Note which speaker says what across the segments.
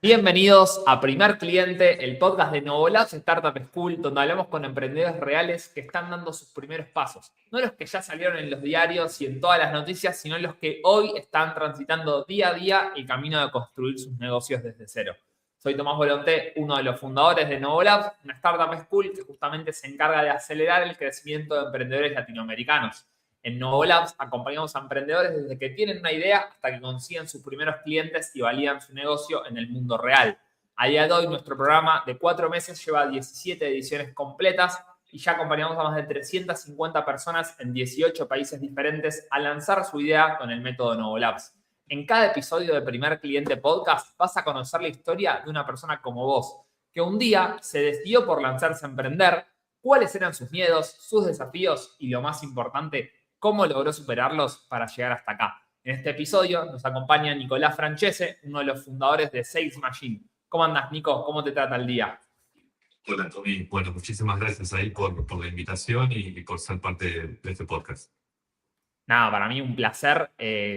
Speaker 1: Bienvenidos a Primer Cliente, el podcast de Novolabs Startup School, donde hablamos con emprendedores reales que están dando sus primeros pasos. No los que ya salieron en los diarios y en todas las noticias, sino los que hoy están transitando día a día el camino de construir sus negocios desde cero. Soy Tomás Volonté, uno de los fundadores de Novolabs, una startup school que justamente se encarga de acelerar el crecimiento de emprendedores latinoamericanos. En Novolabs acompañamos a emprendedores desde que tienen una idea hasta que consiguen sus primeros clientes y validan su negocio en el mundo real. A día de hoy, nuestro programa de 4 meses lleva 17 ediciones completas y ya acompañamos a más de 350 personas en 18 países diferentes a lanzar su idea con el método Novolabs. En cada episodio de Primer Cliente Podcast vas a conocer la historia de una persona como vos, que un día se decidió por lanzarse a emprender, cuáles eran sus miedos, sus desafíos y, lo más importante, cómo logró superarlos para llegar hasta acá. En este episodio nos acompaña Nicolás Francese, uno de los fundadores de Sales Machine. ¿Cómo andas, Nico? ¿Cómo te trata el día?
Speaker 2: Hola, Tommy. Bueno, muchísimas gracias ahí por la invitación y por ser parte de este podcast.
Speaker 1: Nada, para mí un placer.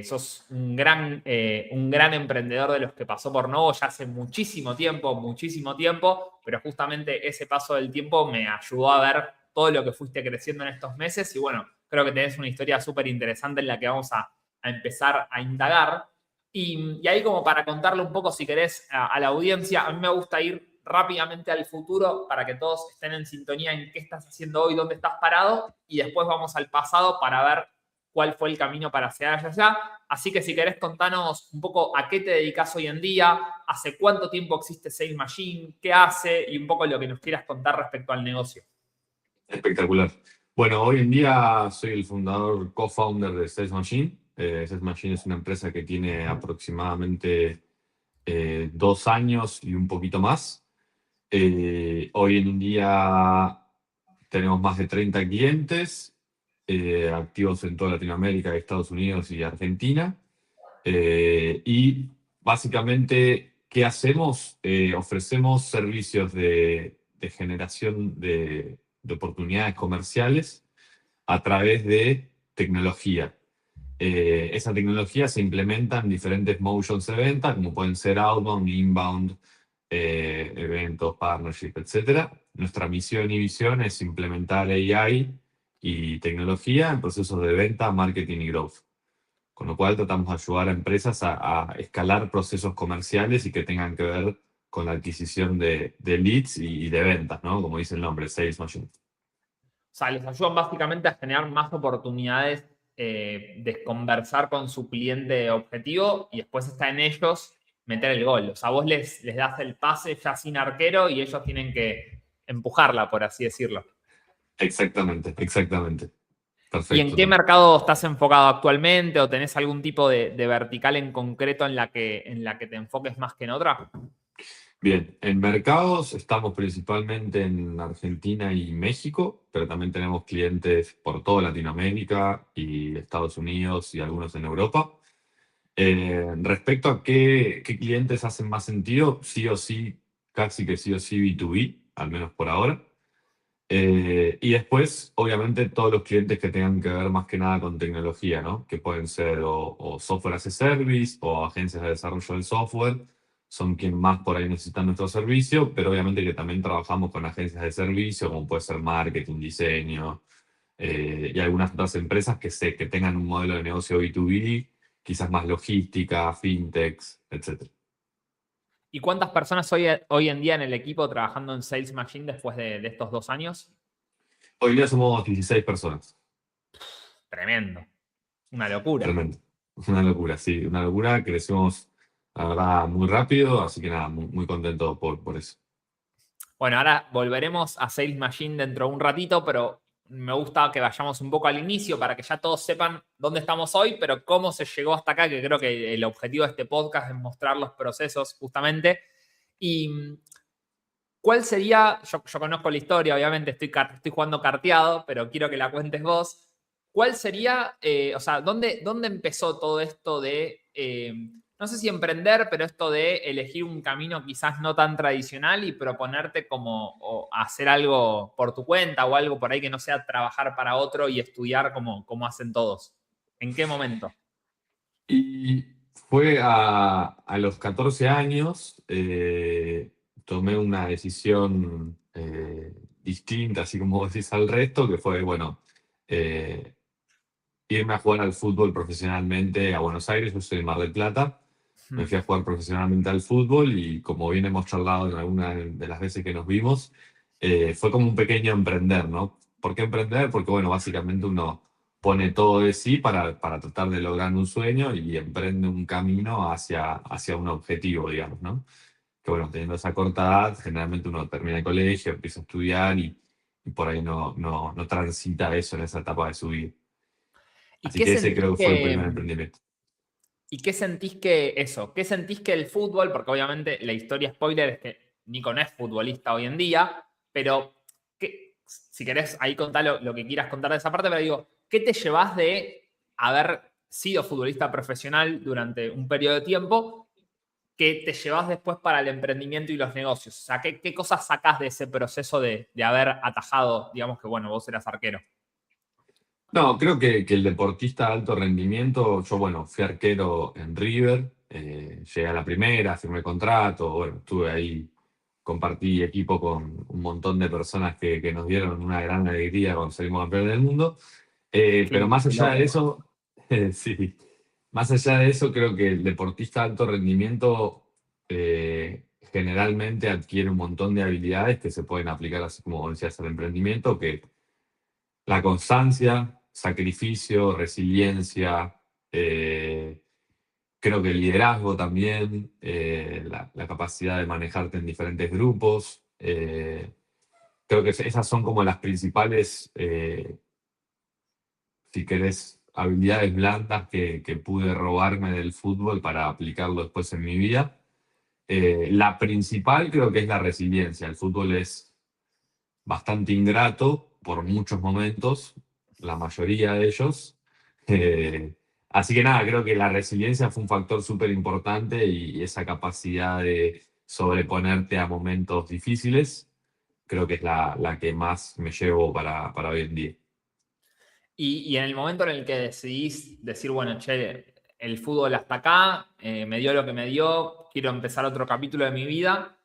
Speaker 1: Sos un gran emprendedor de los que pasó por Novo ya hace muchísimo tiempo, pero justamente ese paso del tiempo me ayudó a ver todo lo que fuiste creciendo en estos meses y bueno, creo que tenés una historia súper interesante en la que vamos a empezar a indagar. Y ahí como para contarle un poco, si querés, a la audiencia, a mí me gusta ir rápidamente al futuro para que todos estén en sintonía en qué estás haciendo hoy, dónde estás parado y después vamos al pasado para ver cuál fue el camino para llegar allá. Así que si querés contanos un poco a qué te dedicas hoy en día, hace cuánto tiempo existe Sales Machine, qué hace y un poco lo que nos quieras contar respecto al negocio.
Speaker 2: Espectacular. Bueno, hoy en día soy el fundador, co-founder de Sales Machine. Sales Machine es una empresa que tiene aproximadamente 2 años y un poquito más. Hoy en día tenemos más de 30 clientes activos en toda Latinoamérica, Estados Unidos y Argentina. Y básicamente, ¿qué hacemos? Ofrecemos servicios de generación de oportunidades comerciales a través de tecnología. Esa tecnología se implementa en diferentes motions de venta, como pueden ser outbound, inbound, eventos, partnership, etc. Nuestra misión y visión es implementar AI y tecnología en procesos de venta, marketing y growth. Con lo cual tratamos de ayudar a empresas a escalar procesos comerciales y que tengan que ver con la adquisición de leads y de ventas, ¿no? Como dice el nombre, Sales Machine.
Speaker 1: O sea, les ayudan básicamente a generar más oportunidades de conversar con su cliente objetivo y después está en ellos meter el gol. O sea, vos les das el pase ya sin arquero y ellos tienen que empujarla, por así decirlo.
Speaker 2: Exactamente, exactamente.
Speaker 1: ¿Y en
Speaker 2: Perfecto,
Speaker 1: qué
Speaker 2: Tom.
Speaker 1: mercado estás enfocado actualmente o tenés algún tipo de vertical en concreto en la que te enfoques más que en otra?
Speaker 2: Bien, en mercados estamos principalmente en Argentina y México, pero también tenemos clientes por toda Latinoamérica y Estados Unidos y algunos en Europa. Respecto a qué clientes hacen más sentido, sí o sí, casi que sí o sí B2B, al menos por ahora. Y después, obviamente, todos los clientes que tengan que ver más que nada con tecnología, ¿no? Que pueden ser o software as a service o agencias de desarrollo del software, son quien más por ahí necesitan nuestro servicio, pero obviamente que también trabajamos con agencias de servicio, como puede ser marketing, diseño, y algunas otras empresas que tengan un modelo de negocio B2B, quizás más logística, fintechs, etc.
Speaker 1: ¿Y cuántas personas hoy en día en el equipo trabajando en Sales Machine después de estos 2 años?
Speaker 2: Hoy día somos 16 personas.
Speaker 1: Tremendo, una locura.
Speaker 2: Tremendo. Una locura, sí, una locura. Crecemos, la verdad, muy rápido, así que nada, muy contento por eso.
Speaker 1: Bueno, ahora volveremos a Sales Machine dentro de un ratito, pero me gusta que vayamos un poco al inicio para que ya todos sepan dónde estamos hoy, pero cómo se llegó hasta acá, que creo que el objetivo de este podcast es mostrar los procesos justamente. Y ¿cuál sería? Yo conozco la historia, obviamente estoy jugando carteado, pero quiero que la cuentes vos. ¿Cuál sería, o sea, dónde empezó todo esto de, no sé si emprender, pero esto de elegir un camino quizás no tan tradicional y proponerte como o hacer algo por tu cuenta o algo por ahí que no sea trabajar para otro y estudiar como hacen todos? ¿En qué momento?
Speaker 2: Fue a los 14 años, tomé una decisión distinta, así como decís al resto, que fue, bueno, eh, irme a jugar al fútbol profesionalmente a Buenos Aires. Yo soy de Mar del Plata. Me fui a jugar profesionalmente al fútbol y como bien hemos charlado en alguna de las veces que nos vimos, fue como un pequeño emprender, ¿no? ¿Por qué emprender? Porque, bueno, básicamente uno pone todo de sí para tratar de lograr un sueño y emprende un camino hacia un objetivo, digamos, ¿no? Que, bueno, teniendo esa corta edad, generalmente uno termina el colegio, empieza a estudiar y por ahí no transita eso en esa etapa de su vida.
Speaker 1: ¿Y
Speaker 2: Así
Speaker 1: qué
Speaker 2: que ese
Speaker 1: sentís
Speaker 2: creo que fue el primer
Speaker 1: que,
Speaker 2: emprendimiento.
Speaker 1: ¿Y qué sentís que eso? ¿Qué sentís que el fútbol? Porque obviamente la historia spoiler es que Nico no es futbolista hoy en día, pero si querés ahí contar lo que quieras contar de esa parte, pero digo, ¿qué te llevas de haber sido futbolista profesional durante un periodo de tiempo que te llevas después para el emprendimiento y los negocios? O sea, ¿qué cosas sacás de ese proceso de haber atajado, digamos que, bueno, vos eras arquero?
Speaker 2: No, creo que el deportista de alto rendimiento, yo, bueno, fui arquero en River, llegué a la primera, firmé contrato, bueno, estuve ahí, compartí equipo con un montón de personas que nos dieron una gran alegría cuando salimos campeones del mundo. Pero
Speaker 1: Qué,
Speaker 2: más
Speaker 1: qué
Speaker 2: allá de
Speaker 1: loco.
Speaker 2: eso, sí, más allá de eso, creo que el deportista de alto rendimiento generalmente adquiere un montón de habilidades que se pueden aplicar, así como decías, al emprendimiento, que la constancia, sacrificio, resiliencia, eh, creo que el liderazgo también, la capacidad de manejarte en diferentes grupos. Creo que esas son como las principales, si querés, habilidades blandas que pude robarme del fútbol para aplicarlo después en mi vida. La principal creo que es la resiliencia. El fútbol es bastante ingrato por muchos momentos, la mayoría de ellos. Eh, Así que nada, creo que la resiliencia fue un factor súper importante y esa capacidad de sobreponerte a momentos difíciles, creo que es la que más me llevo para hoy en día.
Speaker 1: Y en el momento en el que decidís decir, bueno, che, el fútbol hasta acá, me dio lo que me dio, quiero empezar otro capítulo de mi vida,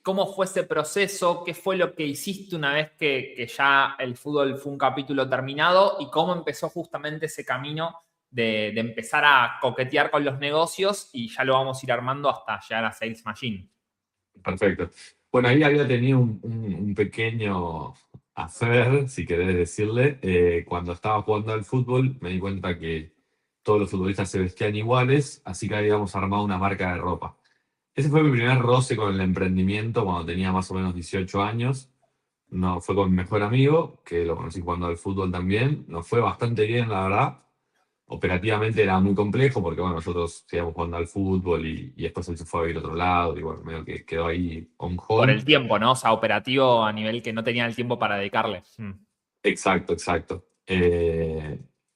Speaker 1: ¿cómo fue ese proceso? ¿Qué fue lo que hiciste una vez que ya el fútbol fue un capítulo terminado? ¿Y cómo empezó justamente ese camino de empezar a coquetear con los negocios? Y ya lo vamos a ir armando hasta llegar a Sales Machine.
Speaker 2: Perfecto. Bueno, ahí había tenido un pequeño hacer, si querés decirle. Cuando estaba jugando al fútbol, me di cuenta que todos los futbolistas se vestían iguales, así que habíamos armado una marca de ropa. Ese fue mi primer roce con el emprendimiento cuando tenía más o menos 18 años. No, fue con mi mejor amigo, que lo conocí jugando al fútbol también. Nos fue bastante bien, la verdad. Operativamente era muy complejo porque, bueno, nosotros seguíamos jugando al fútbol y después él se fue a vivir a otro lado y, bueno, medio que quedó ahí on
Speaker 1: Por
Speaker 2: hold.
Speaker 1: el tiempo, ¿no? O sea, operativo a nivel que no tenía el tiempo para dedicarle.
Speaker 2: Exacto, exacto.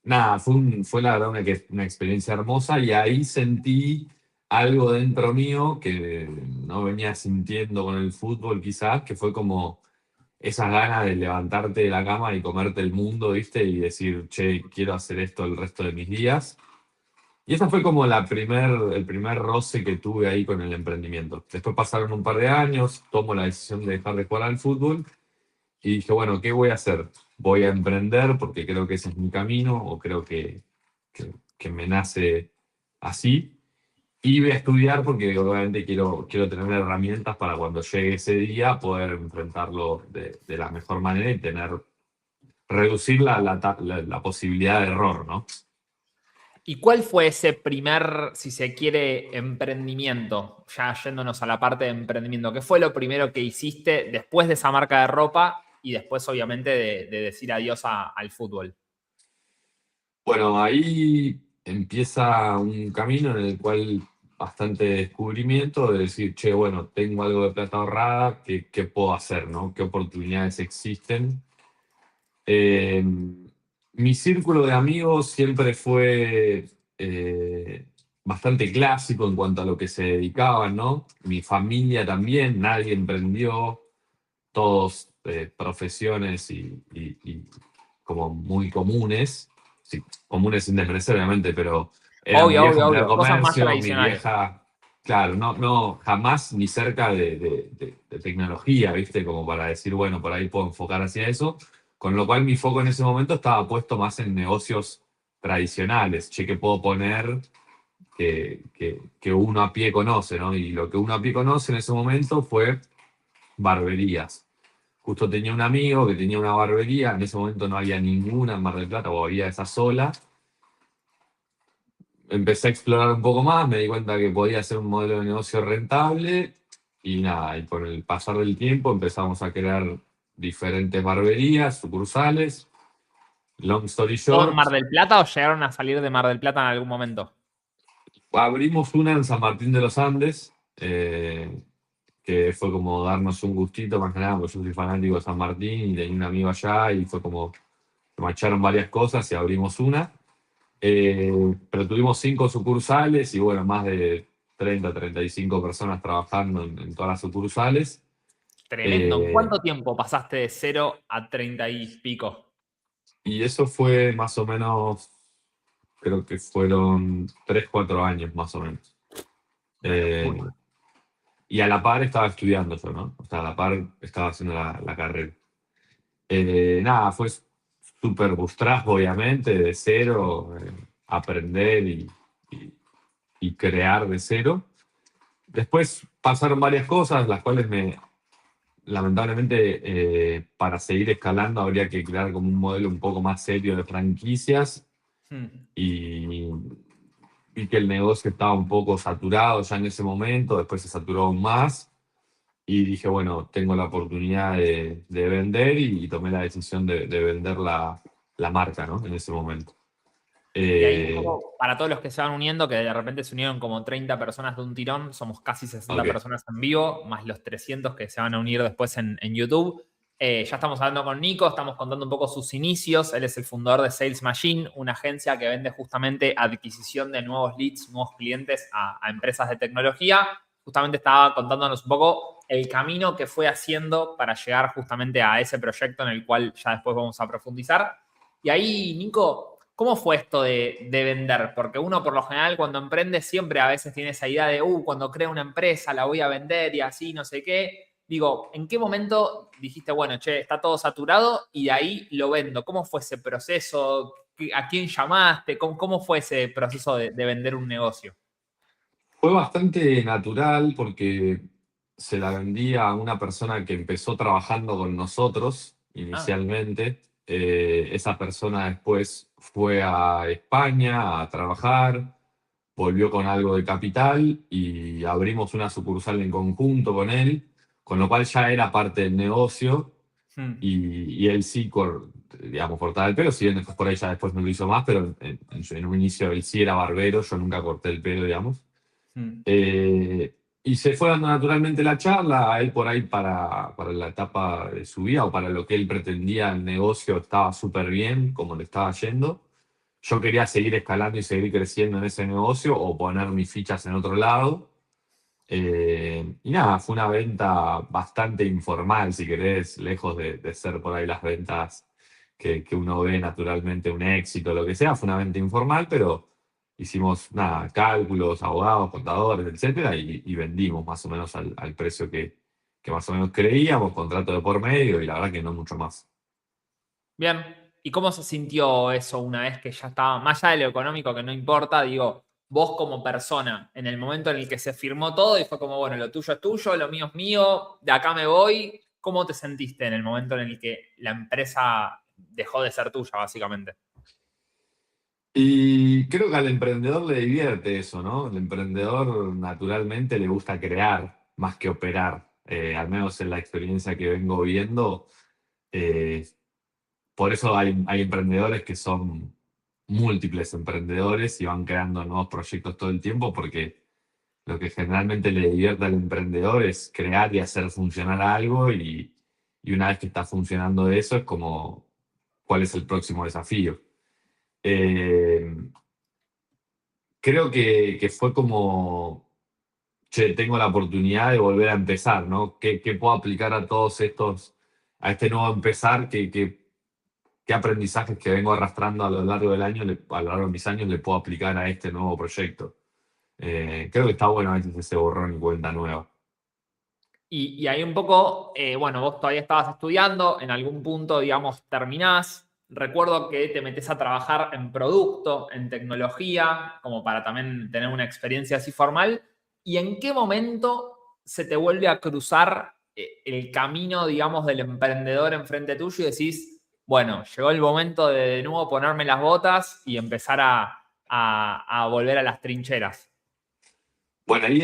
Speaker 2: Nada, fue la verdad una experiencia hermosa y ahí sentí algo dentro mío que no venía sintiendo con el fútbol quizás, que fue como esas ganas de levantarte de la cama y comerte el mundo, ¿viste? Y decir, che, quiero hacer esto el resto de mis días. Y esa fue como el primer roce que tuve ahí con el emprendimiento. Después pasaron un par de años, tomo la decisión de dejar de jugar al fútbol y dije, bueno, ¿qué voy a hacer? Voy a emprender porque creo que ese es mi camino o creo que me nace así. Y voy a estudiar porque obviamente quiero tener herramientas para cuando llegue ese día poder enfrentarlo de la mejor manera y reducir la posibilidad de error, ¿no?
Speaker 1: ¿Y cuál fue ese primer, si se quiere, emprendimiento? Ya yéndonos a la parte de emprendimiento, ¿qué fue lo primero que hiciste después de esa marca de ropa y después, obviamente, de decir adiós al fútbol?
Speaker 2: Bueno, ahí empieza un camino en el cual bastante descubrimiento de decir, che, bueno, tengo algo de plata ahorrada, ¿qué puedo hacer, no? ¿Qué oportunidades existen? Eh, Mi círculo de amigos siempre fue bastante clásico en cuanto a lo que se dedicaban, ¿no? Mi familia también, nadie emprendió, todos profesiones y como muy comunes, sí, comunes sin desmerecer obviamente, pero Era mi
Speaker 1: Obvio,
Speaker 2: viejo
Speaker 1: obvio,
Speaker 2: empleado de
Speaker 1: obvio. Cosas más
Speaker 2: comercio, mi
Speaker 1: tradicionales.
Speaker 2: vieja, claro, no, jamás ni cerca de tecnología, ¿viste? Como para decir, bueno, por ahí puedo enfocar hacia eso. Con lo cual mi foco en ese momento estaba puesto más en negocios tradicionales. Che, que puedo poner que uno a pie conoce, ¿no? Y lo que uno a pie conoce en ese momento fue barberías. Justo tenía un amigo que tenía una barbería, en ese momento no había ninguna en Mar del Plata, o había esa sola. Empecé a explorar un poco más, me di cuenta que podía ser un modelo de negocio rentable y nada, y con el pasar del tiempo empezamos a crear diferentes barberías, sucursales. Long story
Speaker 1: ¿Todo en
Speaker 2: short,
Speaker 1: Mar del Plata o llegaron a salir de Mar del Plata en algún momento?
Speaker 2: abrimos una en San Martín de los Andes, que fue como darnos un gustito, más que nada, porque yo soy fanático de San Martín y tenía un amigo allá y fue como, macharon varias cosas y abrimos una. Pero tuvimos 5 sucursales y bueno, más de 35 personas trabajando en todas las sucursales.
Speaker 1: Tremendo. ¿En
Speaker 2: Eh,
Speaker 1: cuánto tiempo pasaste de 0 a 30 y pico?
Speaker 2: y eso fue más o menos, creo que fueron 3 4 años más o menos.
Speaker 1: Una
Speaker 2: Eh,
Speaker 1: locura.
Speaker 2: y a la par estaba estudiando yo, ¿no? O sea, a la par estaba haciendo la carrera. Nada, fue súper bootstrap, obviamente, de cero, aprender y- y crear de cero. Después pasaron varias cosas, las cuales lamentablemente, para seguir escalando habría que crear como un modelo un poco más serio de franquicias
Speaker 1: Hmm.
Speaker 2: y vi que el negocio estaba un poco saturado ya en ese momento, después se saturó aún más y dije, bueno, tengo la oportunidad de vender y tomé la decisión de vender la marca, ¿no? En ese momento.
Speaker 1: Y ahí un
Speaker 2: Eh,
Speaker 1: poco, para todos los que se van uniendo, que de repente se unieron como 30 personas de un tirón, somos casi 60
Speaker 2: ok,
Speaker 1: personas en vivo, más los 300 que se van a unir después en YouTube. Ya estamos hablando con Nico, estamos contando un poco sus inicios. Él es el fundador de Sales Machine, una agencia que vende justamente adquisición de nuevos leads, nuevos clientes a empresas de tecnología. Justamente estaba contándonos un poco el camino que fue haciendo para llegar justamente a ese proyecto en el cual ya después vamos a profundizar. Y ahí, Nico, ¿cómo fue esto de vender? Porque uno por lo general cuando emprende siempre a veces tiene esa idea de, cuando creo una empresa la voy a vender y así, no sé qué. Digo, ¿en qué momento dijiste, bueno, che, está todo saturado y de ahí lo vendo? ¿Cómo fue ese proceso? ¿A quién llamaste? ¿Cómo fue ese proceso de vender un negocio?
Speaker 2: fue bastante natural porque se la vendí a una persona que empezó trabajando con nosotros
Speaker 1: Ah,
Speaker 2: inicialmente. Esa persona después fue a España a trabajar, volvió con algo de capital y abrimos una sucursal en conjunto con él, con lo cual ya era parte del negocio
Speaker 1: hmm,
Speaker 2: y él sí, digamos, cortaba el pelo, si bien después por ahí ya después no lo hizo más, pero en un inicio él sí era barbero, yo nunca corté el pelo, digamos.
Speaker 1: hmm,
Speaker 2: Y se fue dando naturalmente la charla, a él por ahí para la etapa de su vida o para lo que él pretendía el negocio estaba súper bien, como le estaba yendo. Yo quería seguir escalando y seguir creciendo en ese negocio o poner mis fichas en otro lado. Y nada, fue una venta bastante informal, si querés, lejos de ser por ahí las ventas que uno ve naturalmente un éxito, lo que sea. Fue una venta informal, pero hicimos nada, cálculos, abogados, contadores, etcétera, y vendimos más o menos al precio que más o menos creíamos, contrato de por medio, y la verdad que no mucho más.
Speaker 1: bien. ¿Y cómo se sintió eso una vez que ya estaba, más allá de lo económico que no importa, digo, vos como persona, en el momento en el que se firmó todo y fue como, bueno, lo tuyo es tuyo, lo mío es mío, de acá me voy, ¿cómo te sentiste en el momento en el que la empresa dejó de ser tuya, básicamente?
Speaker 2: Y creo que al emprendedor le divierte eso, ¿no? El emprendedor naturalmente le gusta crear más que operar. Al menos en la experiencia que vengo viendo. eh, por eso hay emprendedores que son múltiples emprendedores y van creando nuevos proyectos todo el tiempo porque lo que generalmente le divierte al emprendedor es crear y hacer funcionar algo y una vez que está funcionando eso es como cuál es el próximo desafío. Eh, Creo que fue como, che, tengo la oportunidad de volver a empezar, ¿no? ¿Qué puedo aplicar a todos estos, a este nuevo empezar qué aprendizajes que vengo arrastrando a lo largo del año, a lo largo de mis años, le puedo aplicar a este nuevo proyecto. Creo que está bueno a veces ese borrón y cuenta nueva.
Speaker 1: Y ahí un poco, bueno, vos todavía estabas estudiando, en algún punto, digamos, terminás. Recuerdo que te metés a trabajar en producto, en tecnología, como para también tener una experiencia así formal. ¿Y en qué momento se te vuelve a cruzar el camino, digamos, del emprendedor enfrente tuyo y decís, bueno, llegó el momento de nuevo ponerme las botas y empezar a volver a las trincheras?
Speaker 2: Bueno, ahí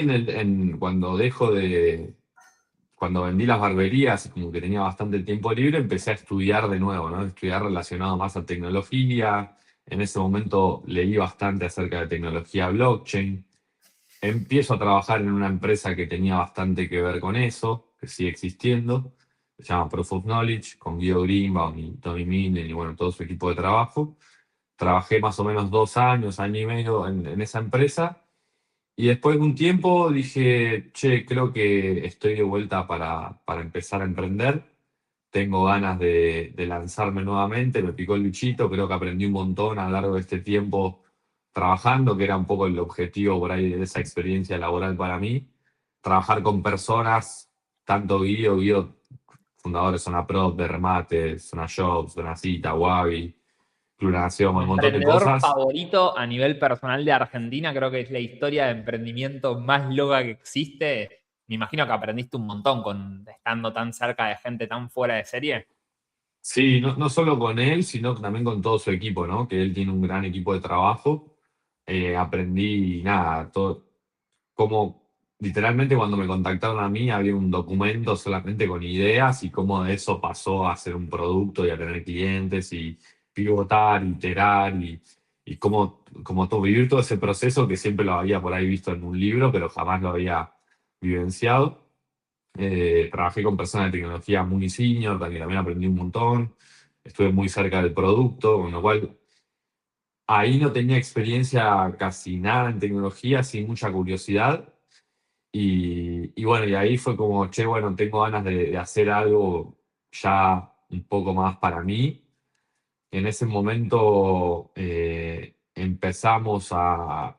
Speaker 2: cuando vendí las barberías y como que tenía bastante tiempo libre, empecé a estudiar de nuevo, ¿no? Estudiar relacionado más a tecnología. En ese momento leí bastante acerca de tecnología blockchain. Empiezo a trabajar en una empresa que tenía bastante que ver con eso, que sigue existiendo. Se llama Proof of Knowledge, con Guido Greenbaum y Tony Minen y bueno, todo su equipo de trabajo. Trabajé más o menos 2 años, año y medio en esa empresa. Y después de un tiempo dije, che, creo que estoy de vuelta para empezar a emprender. Tengo ganas de lanzarme nuevamente, me picó el bichito, creo que aprendí un montón a lo largo de este tiempo trabajando, que era un poco el objetivo por ahí de esa experiencia laboral para mí. Trabajar con personas, tanto Guido, fundadores de Sonaprop, de Remate, Sonajobs, Donacita, Wabi, Club La Nación,
Speaker 1: Mi
Speaker 2: un montón de
Speaker 1: emprendedor
Speaker 2: cosas.
Speaker 1: favorito a nivel personal de Argentina, creo que es la historia de emprendimiento más loca que existe. Me imagino que aprendiste un montón con estando tan cerca de gente tan fuera de serie.
Speaker 2: Sí, no solo con él, sino también con todo su equipo, ¿no? Que él tiene un gran equipo de trabajo. Aprendí nada, todo, como literalmente cuando me contactaron a mí había un documento solamente con ideas y cómo de eso pasó a ser un producto y a tener clientes y pivotar, iterar y cómo todo, vivir todo ese proceso que siempre lo había por ahí visto en un libro, pero jamás lo había vivenciado. Trabajé con personas de tecnología muy senior, también aprendí un montón. Estuve muy cerca del producto, con lo cual ahí no tenía experiencia casi nada en tecnología, sin mucha curiosidad. Y bueno, y ahí fue como, che, bueno, tengo ganas de hacer algo ya un poco más para mí. En ese momento empezamos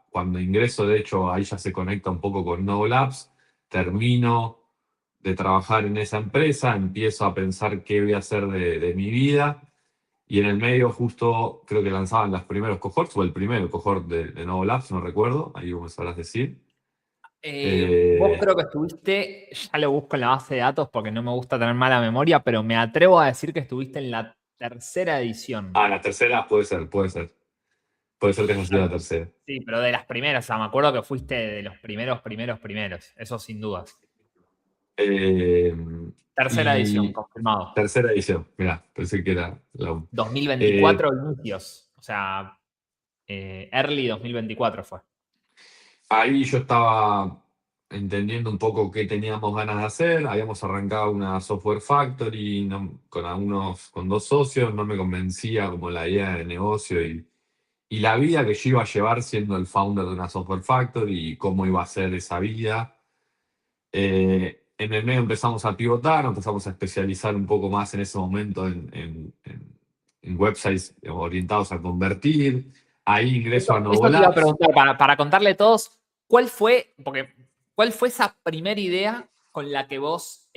Speaker 2: cuando ingreso, de hecho, ahí ya se conecta un poco con Novo Labs, termino de trabajar en esa empresa, empiezo a pensar qué voy a hacer de mi vida, y en el medio justo creo que lanzaban los primeros cohorts, o el primer cohort de Novo Labs, no recuerdo, ahí vos me sabrás decir.
Speaker 1: Vos
Speaker 2: Eh,
Speaker 1: creo que estuviste, ya lo busco en la base de datos porque no me gusta tener mala memoria, pero me atrevo a decir que estuviste en la tercera edición.
Speaker 2: la tercera puede ser, puede ser. Puede ser que haya sido la tercera.
Speaker 1: Sí, pero de las primeras, o sea, me acuerdo que fuiste de los primeros, eso sin dudas.
Speaker 2: Eh,
Speaker 1: Tercera edición,
Speaker 2: y
Speaker 1: confirmado.
Speaker 2: tercera edición, mirá, pensé que era la 1.
Speaker 1: 2024 inicios, o sea, early 2024 fue.
Speaker 2: Ahí yo estaba entendiendo un poco qué teníamos ganas de hacer. Habíamos arrancado una software factory con 2 socios, no me convencía como la idea de negocio y la vida que yo iba a llevar siendo el founder de una software factory y cómo iba a ser esa vida. En el medio empezamos a pivotar, nos empezamos a especializar un poco más en ese momento en websites orientados a convertir. Ahí ingreso a
Speaker 1: Eso te iba a
Speaker 2: Novolabs.
Speaker 1: preguntar, para contarle a todos, ¿cuál fue esa primera idea con la que vos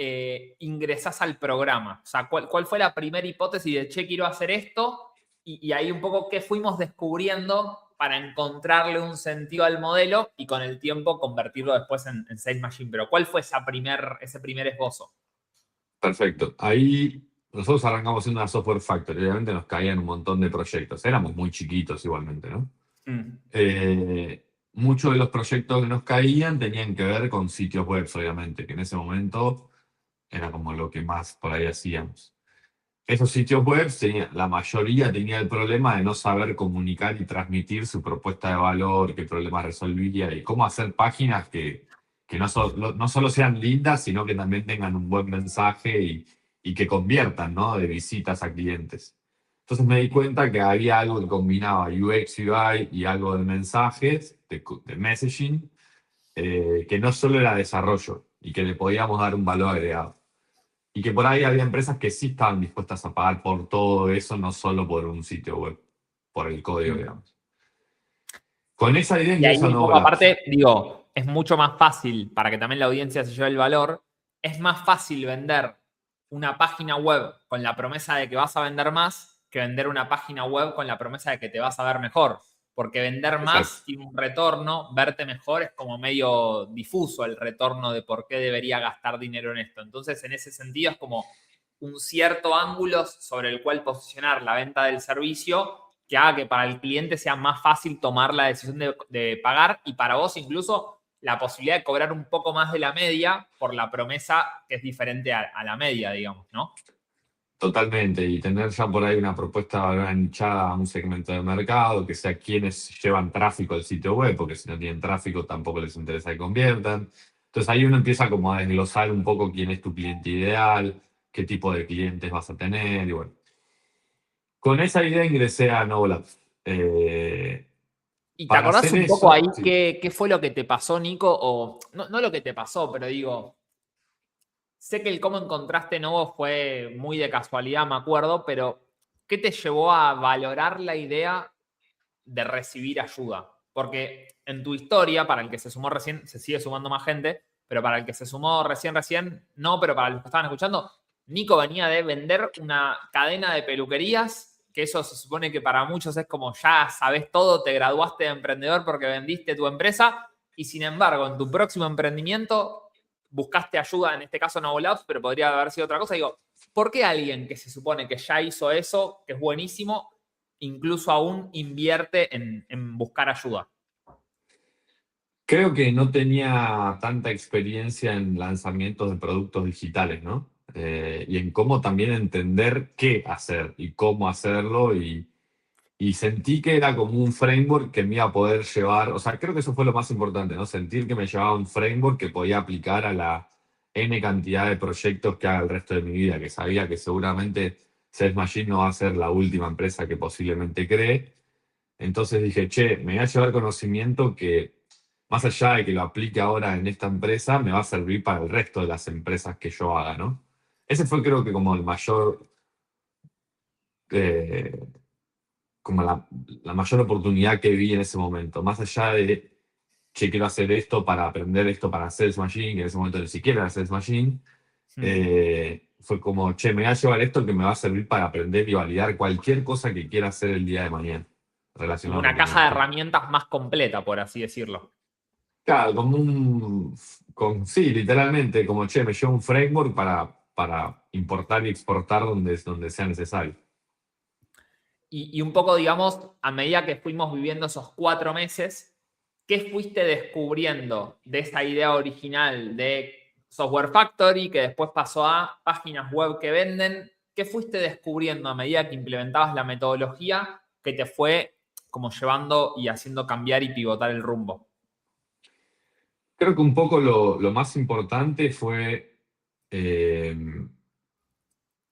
Speaker 1: ingresás al programa? O sea, ¿cuál fue la primera hipótesis de, che, quiero hacer esto? Y ahí un poco qué fuimos descubriendo para encontrarle un sentido al modelo y con el tiempo convertirlo después en Sales Machine. Pero ¿cuál fue ese primer esbozo?
Speaker 2: Perfecto. Ahí nosotros arrancamos en una software factory. Obviamente nos caían un montón de proyectos. Éramos muy chiquitos igualmente, ¿no?
Speaker 1: Mm.
Speaker 2: Muchos de los proyectos que nos caían tenían que ver con sitios web, obviamente, que en ese momento era como lo que más por ahí hacíamos. Esos sitios web, la mayoría tenía el problema de no saber comunicar y transmitir su propuesta de valor, qué problemas resolvía y cómo hacer páginas que no solo sean lindas, sino que también tengan un buen mensaje y que conviertan, ¿no? De visitas a clientes. Entonces me di cuenta que había algo que combinaba UX, UI y algo de mensajes, de messaging, que no solo era desarrollo y que le podíamos dar un valor agregado. Y que por ahí había empresas que sí estaban dispuestas a pagar por todo eso, no solo por un sitio web, por el código,
Speaker 1: Mm.
Speaker 2: digamos. Con esa idea
Speaker 1: Y ahí
Speaker 2: ingreso a
Speaker 1: un poco
Speaker 2: Novolabs.
Speaker 1: aparte, digo, es mucho más fácil, para que también la audiencia se lleve el valor, es más fácil vender una página web con la promesa de que vas a vender más que vender una página web con la promesa de que te vas a ver mejor. Porque vender
Speaker 2: Exacto.
Speaker 1: más tiene un retorno, verte mejor es como medio difuso el retorno de por qué debería gastar dinero en esto. Entonces, en ese sentido, es como un cierto ángulo sobre el cual posicionar la venta del servicio que haga que para el cliente sea más fácil tomar la decisión de pagar y para vos incluso la posibilidad de cobrar un poco más de la media por la promesa que es diferente a la media, digamos, ¿no?
Speaker 2: Totalmente, y tener ya por ahí una propuesta nichada a un segmento de mercado, que sea quienes llevan tráfico al sitio web, porque si no tienen tráfico tampoco les interesa que conviertan. Entonces ahí uno empieza como a desglosar un poco quién es tu cliente ideal, qué tipo de clientes vas a tener, y bueno. Con esa idea ingresé a Novolabs.
Speaker 1: ¿Y te
Speaker 2: Para
Speaker 1: acordás
Speaker 2: hacer
Speaker 1: un poco ahí
Speaker 2: eso, sí.
Speaker 1: qué fue lo que te pasó, Nico? O no lo que te pasó, pero digo, sé que el cómo encontraste Novo fue muy de casualidad, me acuerdo, pero ¿qué te llevó a valorar la idea de recibir ayuda? Porque en tu historia, para el que se sumó recién, se sigue sumando más gente, pero para el que se sumó recién, no, pero para los que estaban escuchando, Nico venía de vender una cadena de peluquerías, que eso se supone que para muchos es como ya sabes todo, te graduaste de emprendedor porque vendiste tu empresa, y sin embargo, en tu próximo emprendimiento buscaste ayuda, en este caso Novolabs, pero podría haber sido otra cosa. Digo, ¿por qué alguien que se supone que ya hizo eso, que es buenísimo, incluso aún invierte en buscar ayuda?
Speaker 2: Creo que no tenía tanta experiencia en lanzamientos de productos digitales, ¿no? Y en cómo también entender qué hacer y cómo hacerlo y sentí que era como un framework que me iba a poder llevar, o sea, creo que eso fue lo más importante, ¿no? Sentir que me llevaba un framework que podía aplicar a la N cantidad de proyectos que haga el resto de mi vida, que sabía que seguramente Sales Machine no va a ser la última empresa que posiblemente cree. Entonces dije, che, me voy a llevar conocimiento que, más allá de que lo aplique ahora en esta empresa, me va a servir para el resto de las empresas que yo haga, ¿no? Ese fue creo que como el mayor, eh, como la mayor oportunidad que vi en ese momento. Más allá de, che, quiero hacer esto para aprender esto para Sales Machine, que en ese momento ni siquiera era Sales Machine, fue como, che, me voy a llevar esto que me va a servir para aprender y validar cualquier cosa que quiera hacer el día de mañana
Speaker 1: Como
Speaker 2: relacionado con
Speaker 1: una
Speaker 2: lo que
Speaker 1: caja de
Speaker 2: necesito.
Speaker 1: herramientas más completa, por así decirlo.
Speaker 2: Claro, como sí, literalmente, como, che, me llevo un framework para importar y exportar donde sea necesario.
Speaker 1: Y un poco, digamos, a medida que fuimos viviendo esos 4 meses, ¿qué fuiste descubriendo de esa idea original de Software Factory, que después pasó a páginas web que venden? ¿Qué fuiste descubriendo a medida que implementabas la metodología que te fue como llevando y haciendo cambiar y pivotar el rumbo?
Speaker 2: Creo que un poco lo más importante fue eh,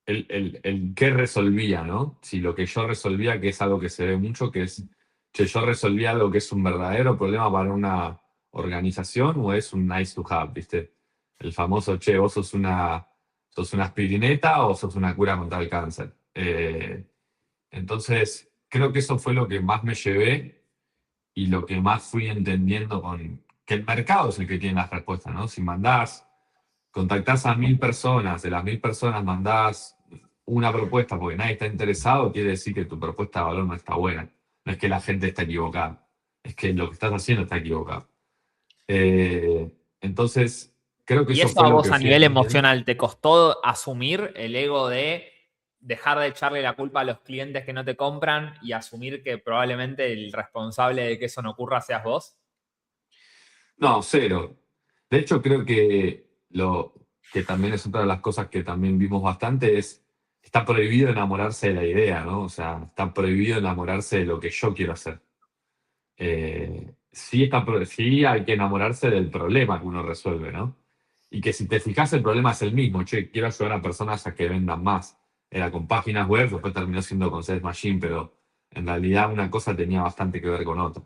Speaker 2: el qué resolvía, ¿no? Si lo que yo resolvía, que es algo que se ve mucho, que es, che, yo resolvía algo que es un verdadero problema para una organización o es un nice to have, ¿viste? El famoso, che, vos sos una aspirineta o sos una cura contra el cáncer. Entonces, creo que eso fue lo que más me llevé y lo que más fui entendiendo con que el mercado es el que tiene las respuestas, ¿no? Si contactás a 1.000 personas, de las 1.000 personas mandás una propuesta porque nadie está interesado, quiere decir que tu propuesta de valor no está buena. No es que la gente está equivocada, es que lo que estás haciendo está equivocado. Eh, entonces, creo que
Speaker 1: Y
Speaker 2: eso
Speaker 1: eso
Speaker 2: fue
Speaker 1: a
Speaker 2: lo
Speaker 1: vos
Speaker 2: que
Speaker 1: a
Speaker 2: fui
Speaker 1: nivel
Speaker 2: entendiendo.
Speaker 1: emocional, ¿te costó asumir el ego de dejar de echarle la culpa a los clientes que no te compran y asumir que probablemente el responsable de que eso no ocurra seas vos?
Speaker 2: No, cero. De hecho, creo que lo que también es otra de las cosas que también vimos bastante es, está prohibido enamorarse de la idea, ¿no? O sea, está prohibido enamorarse de lo que yo quiero hacer. Sí hay que enamorarse del problema que uno resuelve, ¿no? Y que si te fijas, el problema es el mismo. Che, quiero ayudar a personas a que vendan más. Era con páginas web, después terminó siendo con Sales Machine, pero en realidad una cosa tenía bastante que ver con otra.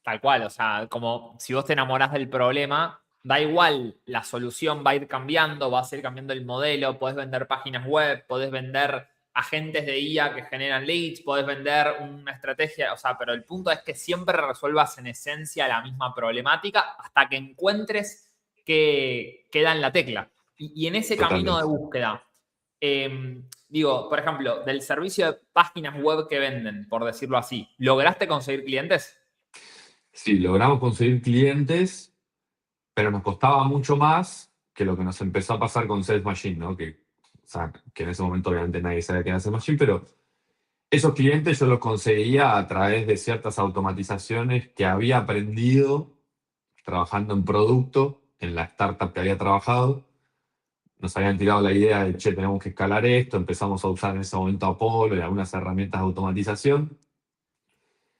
Speaker 1: Tal cual, o sea, como si vos te enamorás del problema, da igual, la solución va a ir cambiando, va a ir cambiando el modelo, podés vender páginas web, podés vender agentes de IA que generan leads, podés vender una estrategia, o sea, pero el punto es que siempre resuelvas en esencia la misma problemática hasta que encuentres que queda en la tecla. Y en ese camino de
Speaker 2: Totalmente.
Speaker 1: búsqueda, digo, por ejemplo, del servicio de páginas web que venden, por decirlo así, ¿lograste conseguir clientes?
Speaker 2: Sí, logramos conseguir clientes, pero nos costaba mucho más que lo que nos empezó a pasar con Sales Machine, ¿no? O sea, que en ese momento obviamente nadie sabía qué era Sales Machine, pero esos clientes yo los conseguía a través de ciertas automatizaciones que había aprendido trabajando en producto, en la startup que había trabajado. Nos habían tirado la idea de, che, tenemos que escalar esto, empezamos a usar en ese momento Apollo y algunas herramientas de automatización.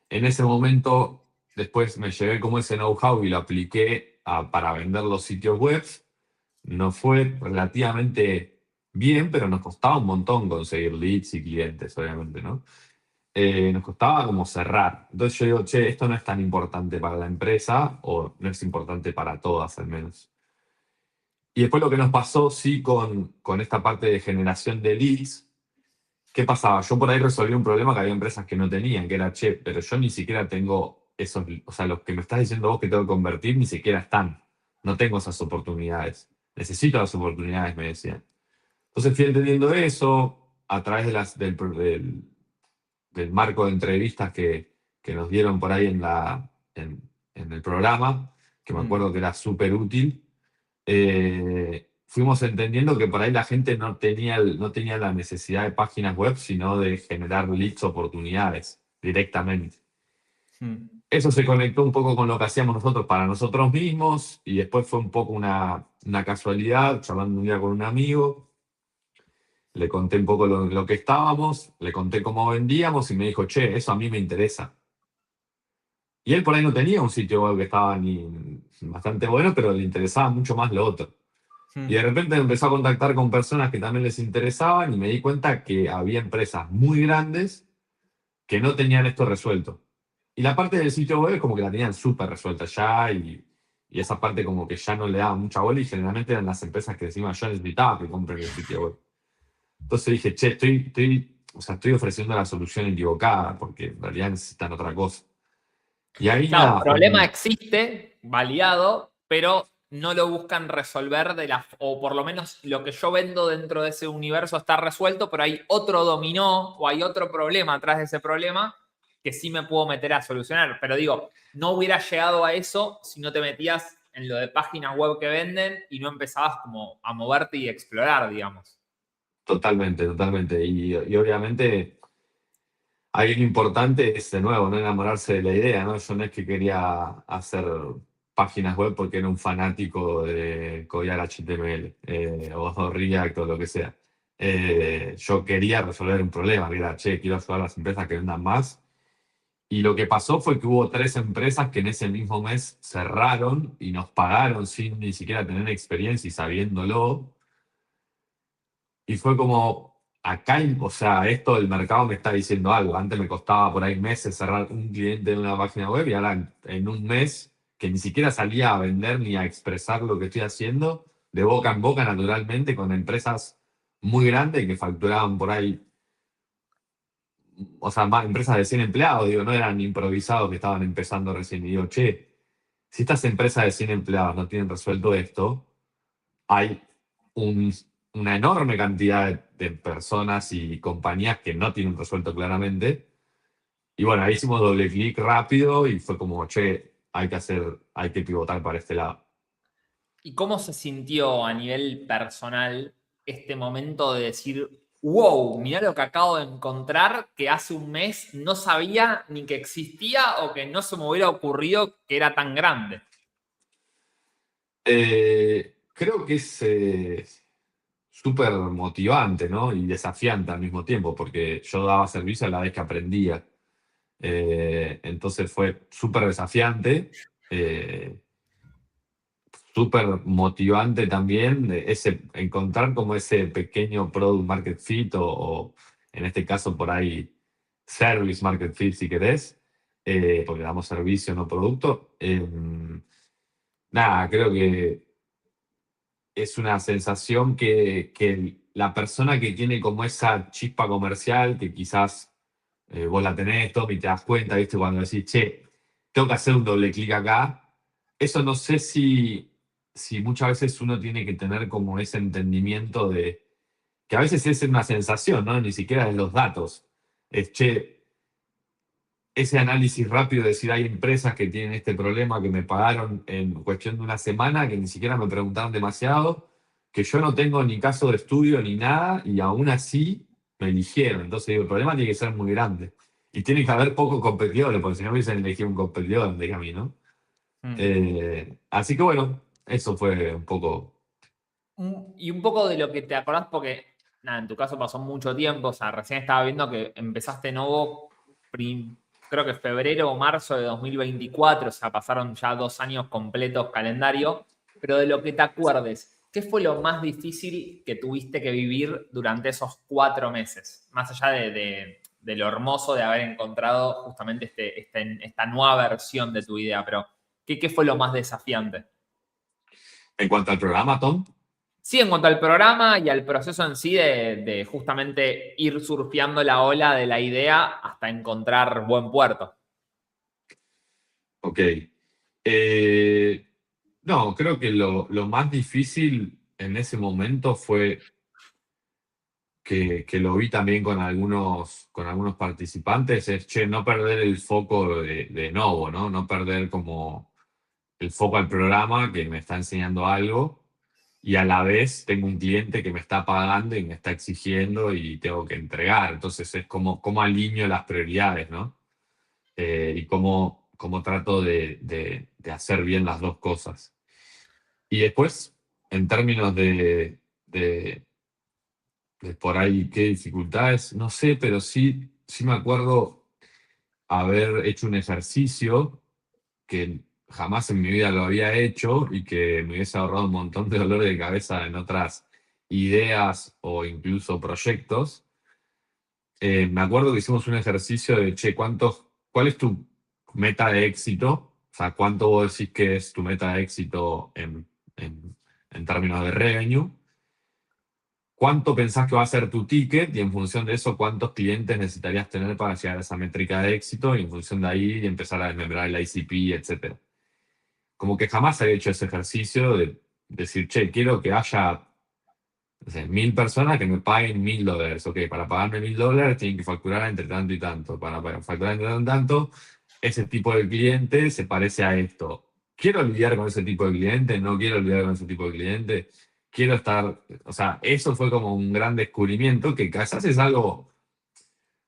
Speaker 2: En ese momento, después me llevé como ese know-how y lo apliqué para vender los sitios web. Nos fue relativamente bien, pero nos costaba un montón conseguir leads y clientes, obviamente, ¿no? Nos costaba como cerrar. Entonces yo digo, che, esto no es tan importante para la empresa, o no es importante para todas al menos. Y después lo que nos pasó, sí, con esta parte de generación de leads, ¿qué pasaba? Yo por ahí resolví un problema que había empresas que no tenían, que era, che, pero yo ni siquiera tengo esos, o sea, los que me estás diciendo vos que tengo que convertir ni siquiera están. No tengo esas oportunidades. Necesito las oportunidades, me decían. Entonces fui entendiendo eso a través del marco de entrevistas que nos dieron por ahí en el programa, que me
Speaker 1: Mm.
Speaker 2: acuerdo que era súper útil. Fuimos entendiendo que por ahí la gente no tenía la necesidad de páginas web, sino de generar leads, oportunidades directamente.
Speaker 1: Mm.
Speaker 2: Eso se conectó un poco con lo que hacíamos nosotros para nosotros mismos y después fue un poco una casualidad, charlando un día con un amigo, le conté un poco lo que estábamos, le conté cómo vendíamos y me dijo, che, eso a mí me interesa. Y él por ahí no tenía un sitio web que estaba ni bastante bueno, pero le interesaba mucho más lo otro. Y de
Speaker 1: Mm.
Speaker 2: repente me empezó a contactar con personas que también les interesaban y me di cuenta que había empresas muy grandes que no tenían esto resuelto. Y la parte del sitio web es como que la tenían súper resuelta ya y esa parte como que ya no le daba mucha bola y generalmente eran las empresas que encima yo necesitaba que compren el sitio web. Entonces dije, che, o sea, estoy ofreciendo la solución equivocada porque en realidad necesitan otra cosa. Y ahí
Speaker 1: Claro, el
Speaker 2: nada,
Speaker 1: problema existe, validado, pero no lo buscan resolver o por lo menos lo que yo vendo dentro de ese universo está resuelto, pero hay otro dominó o hay otro problema atrás de ese problema que sí me puedo meter a solucionar. Pero digo, no hubiera llegado a eso si no te metías en lo de páginas web que venden y no empezabas como a moverte y explorar, digamos.
Speaker 2: totalmente, totalmente. Y obviamente ahí lo importante es, de nuevo, no enamorarse de la idea, ¿no? Yo no es que quería hacer páginas web porque era un fanático de codiar HTML o React o lo que sea. Yo quería resolver un problema, que era, che, quiero ayudar a las empresas que vendan más. Y lo que pasó fue que hubo 3 empresas que en ese mismo mes cerraron y nos pagaron sin ni siquiera tener experiencia y sabiéndolo. Y fue como, acá, o sea, esto del mercado me está diciendo algo. Antes me costaba por ahí meses cerrar un cliente en una página web y ahora en un mes, que ni siquiera salía a vender ni a expresar lo que estoy haciendo, de boca en boca naturalmente con empresas muy grandes que facturaban por ahí, o sea, más empresas de 100 empleados, digo, no eran improvisados que estaban empezando recién. Y digo, che, si estas empresas de 100 empleados no tienen resuelto esto, hay un- una enorme cantidad de personas y compañías que no tienen resuelto claramente. Y bueno, ahí hicimos doble clic rápido y fue como, che, hay que pivotar para este lado.
Speaker 1: ¿Y cómo se sintió a nivel personal este momento de decir, wow, mirá lo que acabo de encontrar que hace un mes no sabía ni que existía o que no se me hubiera ocurrido que era tan grande?
Speaker 2: Creo que es súper motivante, ¿no? Y desafiante al mismo tiempo, porque yo daba servicio a la vez que aprendía. Entonces fue súper desafiante. Súper motivante también encontrar como ese pequeño product market fit o en este caso por ahí service market fit si querés, porque damos servicio, no producto. nada, creo que es una sensación que la persona que tiene como esa chispa comercial, que quizás vos la tenés, Tommy, te das cuenta, ¿viste? Cuando decís, che, tengo que hacer un doble clic acá. Eso no sé si muchas veces uno tiene que tener como ese entendimiento de que a veces es una sensación, ¿no? Ni siquiera de los datos. Es, che, ese análisis rápido de decir, hay empresas que tienen este problema que me pagaron en cuestión de una semana, que ni siquiera me preguntaron demasiado, que yo no tengo ni caso de estudio ni nada, y aún así me eligieron. Entonces digo, el problema tiene que ser muy grande. Y tiene que haber pocos competidores, porque si no hubiesen elegido un competidor, de a mí, ¿no?
Speaker 1: Mm.
Speaker 2: Así que bueno, eso fue un poco.
Speaker 1: Y un poco de lo que te acordás, porque nada, en tu caso pasó mucho tiempo, o sea, recién estaba viendo que empezaste Novo, creo que febrero o marzo de 2024, o sea, pasaron ya 2 años completos calendario, pero de lo que te acuerdes, ¿qué fue lo más difícil que tuviste que vivir durante esos 4 meses? Más allá de lo hermoso de haber encontrado justamente esta nueva versión de tu idea, pero ¿qué fue lo más desafiante?
Speaker 2: En cuanto al programa, Tom,
Speaker 1: Sí, en cuanto al programa y al proceso en sí de justamente ir surfeando la ola de la idea hasta encontrar buen puerto.
Speaker 2: ok. Eh, no, creo que lo más difícil en ese momento fue que lo vi también con algunos participantes, es, che, no perder el foco de Novo, ¿no? No perder como el foco al programa que me está enseñando algo y a la vez tengo un cliente que me está pagando y me está exigiendo y tengo que entregar. Entonces es como cómo alineo las prioridades, ¿no? Y cómo trato de hacer bien las dos cosas. Y después, en términos de por ahí qué dificultades, no sé, pero sí me acuerdo haber hecho un ejercicio que jamás en mi vida lo había hecho y que me hubiese ahorrado un montón de dolor de cabeza en otras ideas o incluso proyectos. Me acuerdo que hicimos un ejercicio de, che, ¿cuál es tu meta de éxito? O sea, ¿cuánto vos decís que es tu meta de éxito en términos de revenue? ¿Cuánto pensás que va a ser tu ticket? Y en función de eso, ¿cuántos clientes necesitarías tener para llegar a esa métrica de éxito? Y en función de ahí, empezar a desmembrar el ICP, etcétera. Como que jamás había hecho ese ejercicio de decir, che, quiero que haya, no sé, 1.000 personas que me paguen $1.000. Ok, para pagarme $1.000 tienen que facturar entre tanto y tanto. Para facturar entre tanto y tanto, ese tipo de cliente se parece a esto. ¿Quiero lidiar con ese tipo de cliente? ¿No quiero lidiar con ese tipo de cliente? Quiero estar, o sea, eso fue como un gran descubrimiento que quizás es algo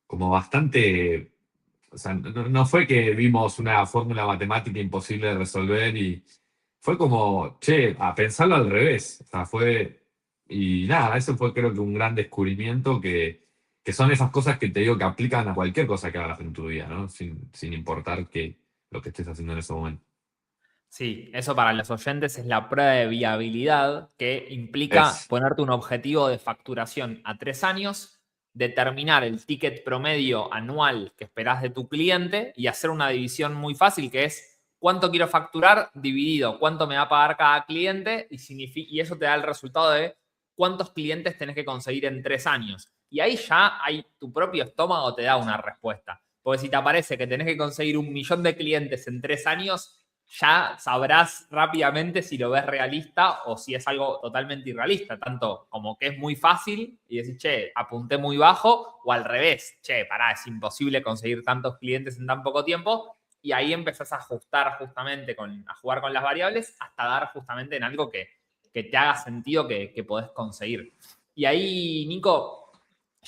Speaker 2: como bastante, o sea, no fue que vimos una fórmula matemática imposible de resolver y fue como, che, a pensarlo al revés. O sea, y nada, eso fue creo que un gran descubrimiento que son esas cosas que te digo que aplican a cualquier cosa que hagas en tu vida, ¿no? Sin importar lo que estés haciendo en ese momento.
Speaker 1: Sí, eso para los oyentes es la prueba de viabilidad que implica
Speaker 2: Es,
Speaker 1: ponerte un objetivo de facturación a 3 años, determinar el ticket promedio anual que esperás de tu cliente y hacer una división muy fácil que es cuánto quiero facturar dividido cuánto me va a pagar cada cliente y eso te da el resultado de cuántos clientes tenés que conseguir en 3 años. Y ahí ya tu propio estómago te da una respuesta. Porque si te aparece que tenés que conseguir 1 millón de clientes en 3 años, ya sabrás rápidamente si lo ves realista o si es algo totalmente irrealista, tanto como que es muy fácil y decir, che, apunté muy bajo, o al revés, che, pará, es imposible conseguir tantos clientes en tan poco tiempo, y ahí empezás a ajustar justamente, a jugar con las variables hasta dar justamente en algo que te haga sentido que podés conseguir. Y ahí, Nico,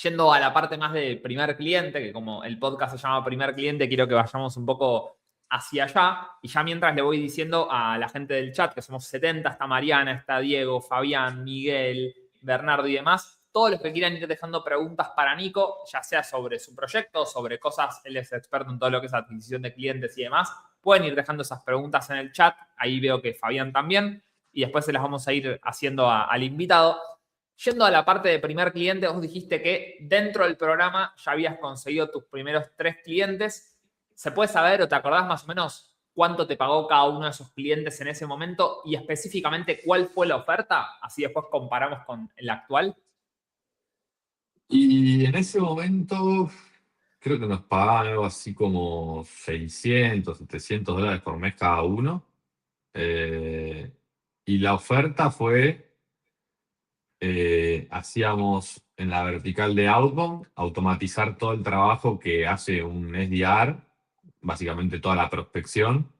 Speaker 1: yendo a la parte más de primer cliente, que como el podcast se llama Primer Cliente, quiero que vayamos un poco hacia allá. Y ya mientras le voy diciendo a la gente del chat, que somos 70, está Mariana, está Diego, Fabián, Miguel, Bernardo y demás, todos los que quieran ir dejando preguntas para Nico, ya sea sobre su proyecto, sobre cosas, él es experto en todo lo que es adquisición de clientes y demás, pueden ir dejando esas preguntas en el chat. Ahí veo que Fabián también. Y después se las vamos a ir haciendo al invitado. Yendo a la parte de primer cliente, vos dijiste que dentro del programa ya habías conseguido tus primeros 3 clientes. ¿Se puede saber o te acordás más o menos cuánto te pagó cada uno de esos clientes en ese momento y específicamente cuál fue la oferta, así después comparamos con el actual.
Speaker 2: Y en ese momento creo que nos pagaban algo así como 600, $700 por mes cada uno. Eh, y la oferta fue, hacíamos en la vertical de Outbound, automatizar todo el trabajo que hace un SDR, básicamente toda la prospección,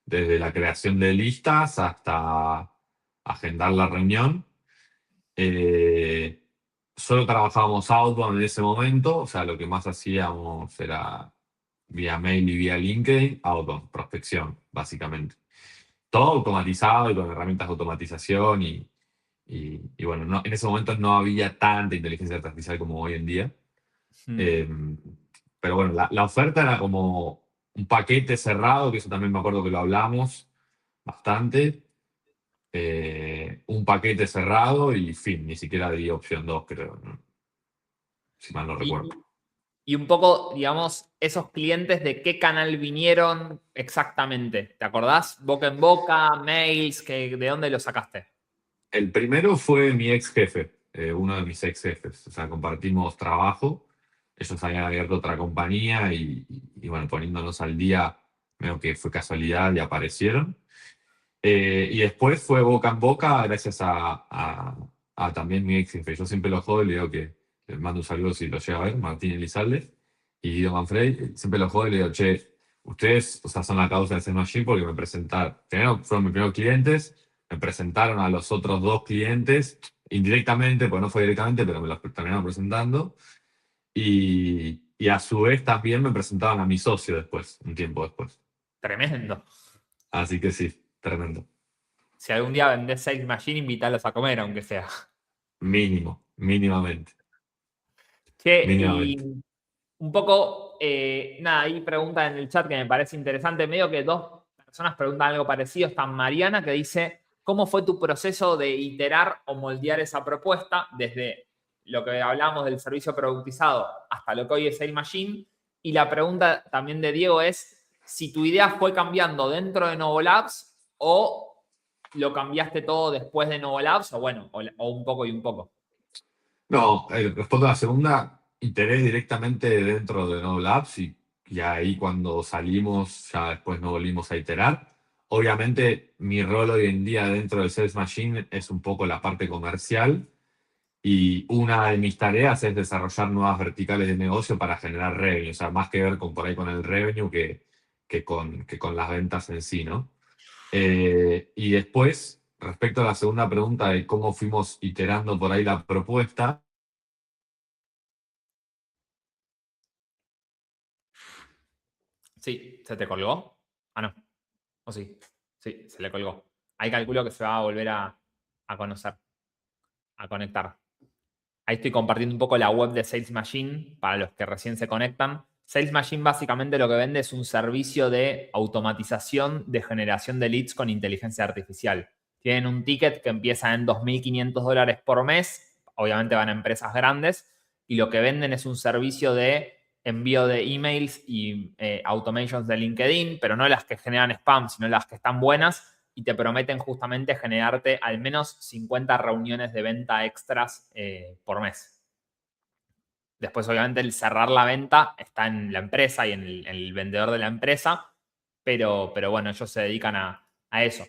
Speaker 2: desde la creación de listas hasta agendar la reunión. Eh, Solo trabajábamos outbound en ese momento, o sea, lo que más hacíamos era vía mail y vía LinkedIn, outbound, prospección, básicamente. Todo automatizado y con herramientas de automatización y bueno, en ese momento no había tanta inteligencia artificial como hoy en día. Eh, pero bueno, la oferta era como un paquete cerrado, que eso también me acuerdo que lo hablamos bastante. Un paquete cerrado y fin, ni siquiera di opción 2 creo, ¿no? Si mal no recuerdo.
Speaker 1: Y, y un poco, digamos, esos clientes de qué canal vinieron exactamente. ¿Te acordás? Boca en boca, mails, ¿de dónde los sacaste?
Speaker 2: El primero fue mi ex jefe, uno de mis ex jefes. O sea, compartimos trabajo. Ellos habían abierto otra compañía y bueno, poniéndonos al día, veo que fue casualidad y aparecieron. Y después fue boca en boca gracias a también mi ex jefe. Yo siempre lo jodo y le digo que les mando un saludo si lo llega a ver, Martín Elizalde y Guido Manfredi. Siempre lo jodo y le digo, che, ustedes, o sea, son la causa de Sales Machine porque me presentaron, primero fueron mis primeros clientes, me presentaron a los otros dos clientes indirectamente, porque no fue directamente, pero me los terminaron presentando. Y a su vez también me presentaban a mi socio después, un tiempo después.
Speaker 1: Tremendo.
Speaker 2: Así que sí, tremendo.
Speaker 1: Si algún día vendés Sales Machine, invítalos a comer, aunque sea.
Speaker 2: Mínimo, mínimamente,
Speaker 1: Che, y
Speaker 2: mínimamente.
Speaker 1: un poco, nada, hay preguntas en el chat que me parece interesante. Medio que dos personas preguntan algo parecido. Está Mariana que dice, ¿cómo fue tu proceso de iterar o moldear esa propuesta desde lo que hablamos del servicio productizado hasta lo que hoy es Sales Machine? Y la pregunta también de Diego es si tu idea fue cambiando dentro de Novo Labs o lo cambiaste todo después de Novo Labs o bueno, o un poco y un poco.
Speaker 2: No, respondo a la segunda, iteré directamente dentro de Node Labs y ahí cuando salimos ya después no volvimos a iterar. Obviamente mi rol hoy en día dentro del Sales Machine es un poco la parte comercial y una de mis tareas es desarrollar nuevas verticales de negocio para generar revenue, o sea, más que ver con por ahí con el revenue que con las ventas en sí, ¿no? Y después, respecto a la segunda pregunta de cómo fuimos iterando por ahí la propuesta.
Speaker 1: Sí, ¿se te colgó? Ah, no. ¿O sí? Sí, se le colgó. Ahí calculo que se va a volver a conocer, a conectar. Ahí estoy compartiendo un poco la web de Sales Machine para los que recién se conectan. Sales Machine básicamente lo que vende es un servicio de automatización de generación de leads con inteligencia artificial. Tienen un ticket que empieza en $2.500 por mes. Obviamente van a empresas grandes. Y lo que venden es un servicio de envío de emails y automations de LinkedIn, pero no las que generan spam, sino las que están buenas y te prometen justamente generarte al menos 50 reuniones de venta extras por mes. Después, obviamente, el cerrar la venta está en la empresa y en el vendedor de la empresa, pero bueno, ellos se dedican a eso.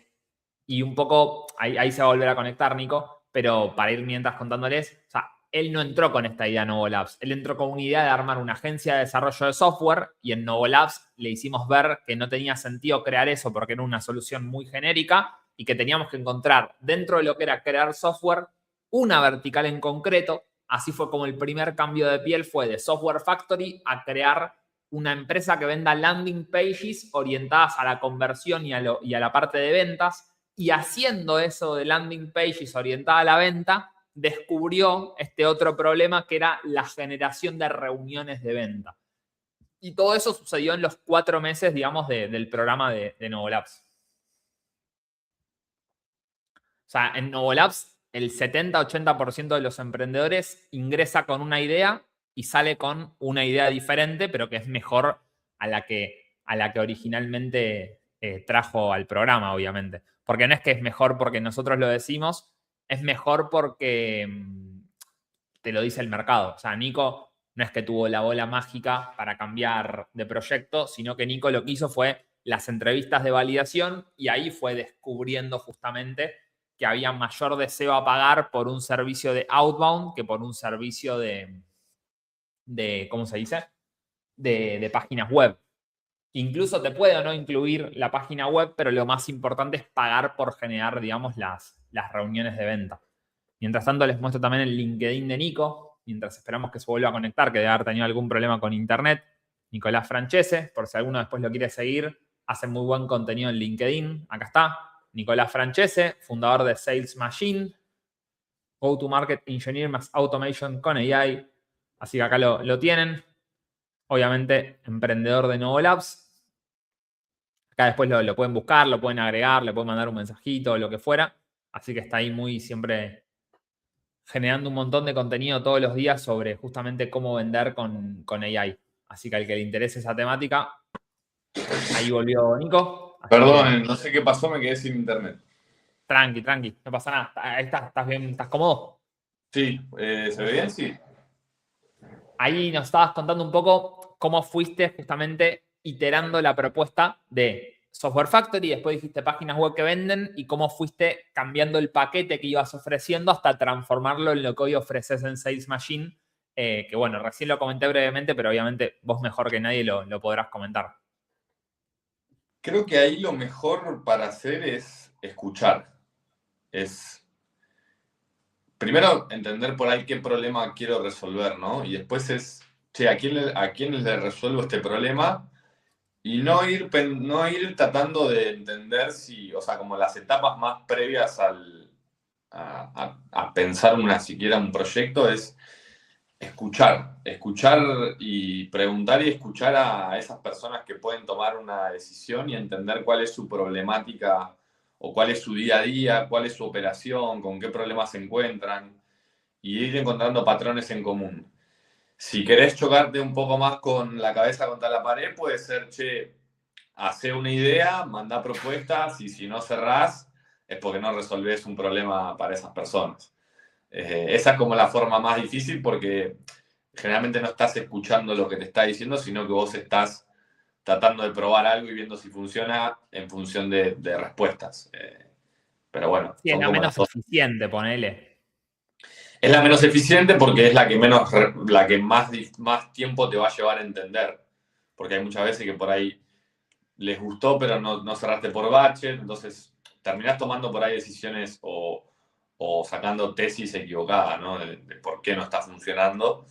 Speaker 1: Y un poco, ahí se va a volver a conectar, Nico, pero para ir mientras contándoles, o sea, él no entró con esta idea a Novo Labs, él entró con una idea de armar una agencia de desarrollo de software y en Novo Labs le hicimos ver que no tenía sentido crear eso porque era una solución muy genérica y que teníamos que encontrar dentro de lo que era crear software una vertical en concreto. Así fue como el primer cambio de piel fue de Software Factory a crear una empresa que venda landing pages orientadas a la conversión y a la parte de ventas. Y haciendo eso de landing pages orientada a la venta, descubrió este otro problema que era la generación de reuniones de venta. Y todo eso sucedió en los 4 meses, digamos, del programa de Novo Labs. O sea, en Novo Labs el 70-80% de los emprendedores ingresa con una idea y sale con una idea diferente, pero que es mejor a la que originalmente trajo al programa, obviamente. Porque no es que es mejor porque nosotros lo decimos, es mejor porque te lo dice el mercado. O sea, Nico no es que tuvo la bola mágica para cambiar de proyecto, sino que Nico lo que hizo fue las entrevistas de validación y ahí fue descubriendo justamente que había mayor deseo a pagar por un servicio de outbound que por un servicio de ¿cómo se dice? De páginas web. Incluso te puede o no incluir la página web, pero lo más importante es pagar por generar, digamos, las reuniones de venta. Mientras tanto, les muestro también el LinkedIn de Nico, mientras esperamos que se vuelva a conectar, que debe haber tenido algún problema con internet. Nicolás Francese, por si alguno después lo quiere seguir, hace muy buen contenido en LinkedIn. Acá está, Nicolás Francese, fundador de Sales Machine, Go-to-Market Engineer más Automation con AI. Así que acá lo tienen. Obviamente, emprendedor de Novo Labs. Acá después lo pueden buscar, lo pueden agregar, le pueden mandar un mensajito, lo que fuera. Así que está ahí muy siempre generando un montón de contenido todos los días sobre justamente cómo vender con AI. Así que al que le interese esa temática, ahí volvió Nico. Así
Speaker 3: Perdón, no sé qué pasó, me quedé sin internet.
Speaker 1: Tranqui, no pasa nada. Ahí estás bien, estás cómodo.
Speaker 3: Sí, ¿se ve bien? Sí.
Speaker 1: Ahí nos estabas contando un poco cómo fuiste justamente iterando la propuesta de Software Factory, después dijiste páginas web que venden y cómo fuiste cambiando el paquete que ibas ofreciendo hasta transformarlo en lo que hoy ofreces en Sales Machine, que bueno, recién lo comenté brevemente, pero obviamente vos mejor que nadie lo podrás comentar.
Speaker 3: Creo que ahí lo mejor para hacer es escuchar. Es primero entender por ahí qué problema quiero resolver, ¿no? Y después es, che, ¿a quién le resuelvo este problema? Y no ir tratando de entender si, o sea, como las etapas más previas a pensar siquiera un proyecto es escuchar y preguntar y escuchar a esas personas que pueden tomar una decisión y entender cuál es su problemática o cuál es su día a día, cuál es su operación, con qué problemas se encuentran y ir encontrando patrones en común. Si querés chocarte un poco más con la cabeza contra la pared, puede ser, che, hacé una idea, mandá propuestas y si no cerrás es porque no resolvés un problema para esas personas. Esa es como la forma más difícil porque generalmente no estás escuchando lo que te está diciendo, sino que vos estás tratando de probar algo y viendo si funciona en función de respuestas. Pero bueno,
Speaker 1: Sí, es
Speaker 3: son
Speaker 1: la
Speaker 3: como
Speaker 1: menos
Speaker 3: las dos.
Speaker 1: eficiente, ponele.
Speaker 3: Es la menos eficiente porque es la que más tiempo te va a llevar a entender. Porque hay muchas veces que por ahí les gustó, pero no cerraste por budget, entonces terminás tomando por ahí decisiones o sacando tesis equivocadas, ¿no? De por qué no está funcionando.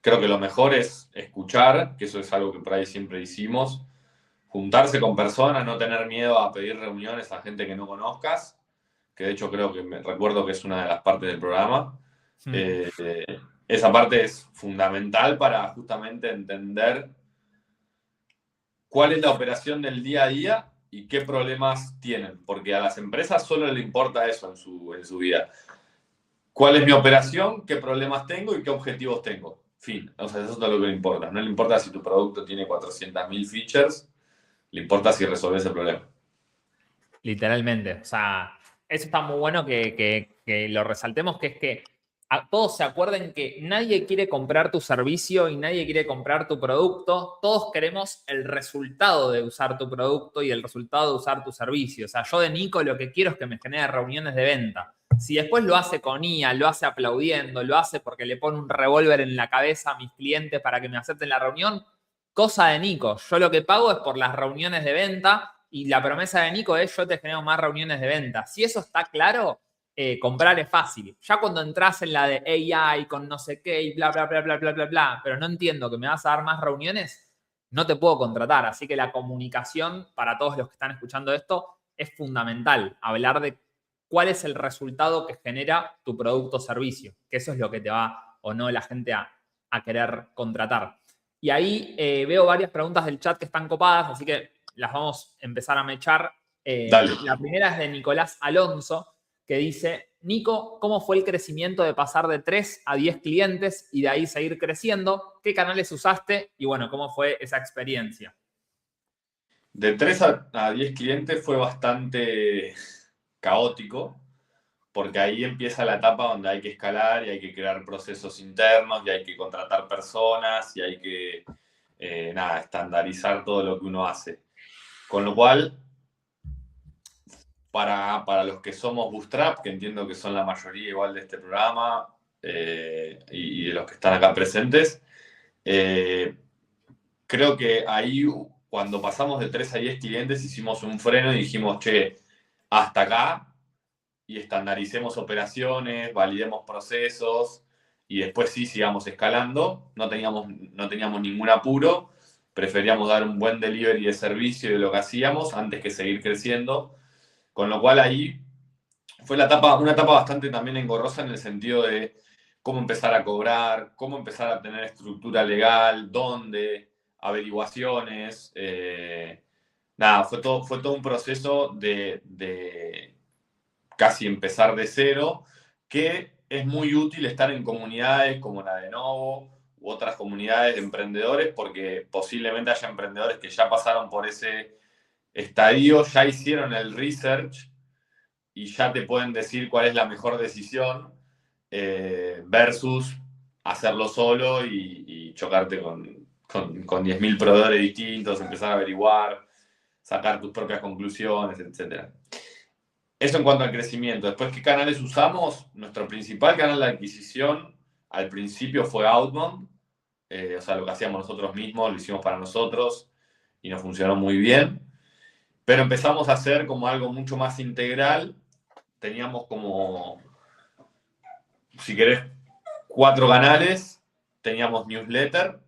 Speaker 3: Creo que lo mejor es escuchar, que eso es algo que por ahí siempre hicimos, juntarse con personas, no tener miedo a pedir reuniones a gente que no conozcas, que de hecho creo que me recuerdo que es una de las partes del programa. Esa parte es fundamental para justamente entender cuál es la operación del día a día y qué problemas tienen, porque a las empresas solo le importa eso en su vida. ¿Cuál es mi operación? ¿Qué problemas tengo y qué objetivos tengo? Fin, o sea, eso es todo lo que le importa. No le importa si tu producto tiene 400.000 features, le importa si resolves el problema.
Speaker 1: Literalmente. O sea, eso está muy bueno que lo resaltemos, que es que todos se acuerden que nadie quiere comprar tu servicio y nadie quiere comprar tu producto. Todos queremos el resultado de usar tu producto y el resultado de usar tu servicio. O sea, yo de Nico lo que quiero es que me genere reuniones de venta. Si después lo hace con IA, lo hace aplaudiendo, lo hace porque le pone un revólver en la cabeza a mis clientes para que me acepten la reunión, cosa de Nico. Yo lo que pago es por las reuniones de venta y la promesa de Nico es yo te genero más reuniones de venta. Si eso está claro, comprar es fácil. Ya cuando entras en la de AI con no sé qué y bla, bla, bla, bla, bla, bla, bla, pero no entiendo que me vas a dar más reuniones, no te puedo contratar. Así que la comunicación para todos los que están escuchando esto es fundamental. Hablar de cuál es el resultado que genera tu producto o servicio, que eso es lo que te va o no la gente a querer contratar. Y ahí veo varias preguntas del chat que están copadas, así que las vamos a empezar a mechar.
Speaker 3: Dale.
Speaker 1: La primera es de Nicolás Alonso, que dice, Nico, ¿cómo fue el crecimiento de pasar de 3 a 10 clientes y de ahí seguir creciendo? ¿Qué canales usaste? Y bueno, ¿cómo fue esa experiencia?
Speaker 3: De 3 a 10 clientes fue bastante caótico, porque ahí empieza la etapa donde hay que escalar y hay que crear procesos internos y hay que contratar personas y hay que, estandarizar todo lo que uno hace. Con lo cual, para los que somos Bootstrap, que entiendo que son la mayoría igual de este programa y de los que están acá presentes, creo que ahí, cuando pasamos de 3 a 10 clientes, hicimos un freno y dijimos, che, hasta acá, y estandaricemos operaciones, validemos procesos, y después sí sigamos escalando. No teníamos ningún apuro, preferíamos dar un buen delivery de servicio de lo que hacíamos antes que seguir creciendo. Con lo cual ahí fue una etapa bastante también engorrosa en el sentido de cómo empezar a cobrar, cómo empezar a tener estructura legal, dónde, averiguaciones. Fue todo un proceso de casi empezar de cero, que es muy útil estar en comunidades como la de Novo u otras comunidades de emprendedores, porque posiblemente haya emprendedores que ya pasaron por ese estadio, ya hicieron el research y ya te pueden decir cuál es la mejor decisión versus hacerlo solo y chocarte con 10.000 proveedores distintos, empezar a averiguar, sacar tus propias conclusiones, etc. Eso en cuanto al crecimiento. Después, ¿qué canales usamos? Nuestro principal canal de adquisición al principio fue Outbound, o sea, lo que hacíamos nosotros mismos, lo hicimos para nosotros y nos funcionó muy bien. Pero empezamos a hacer como algo mucho más integral. Teníamos como, si querés, 4 canales. Teníamos newsletter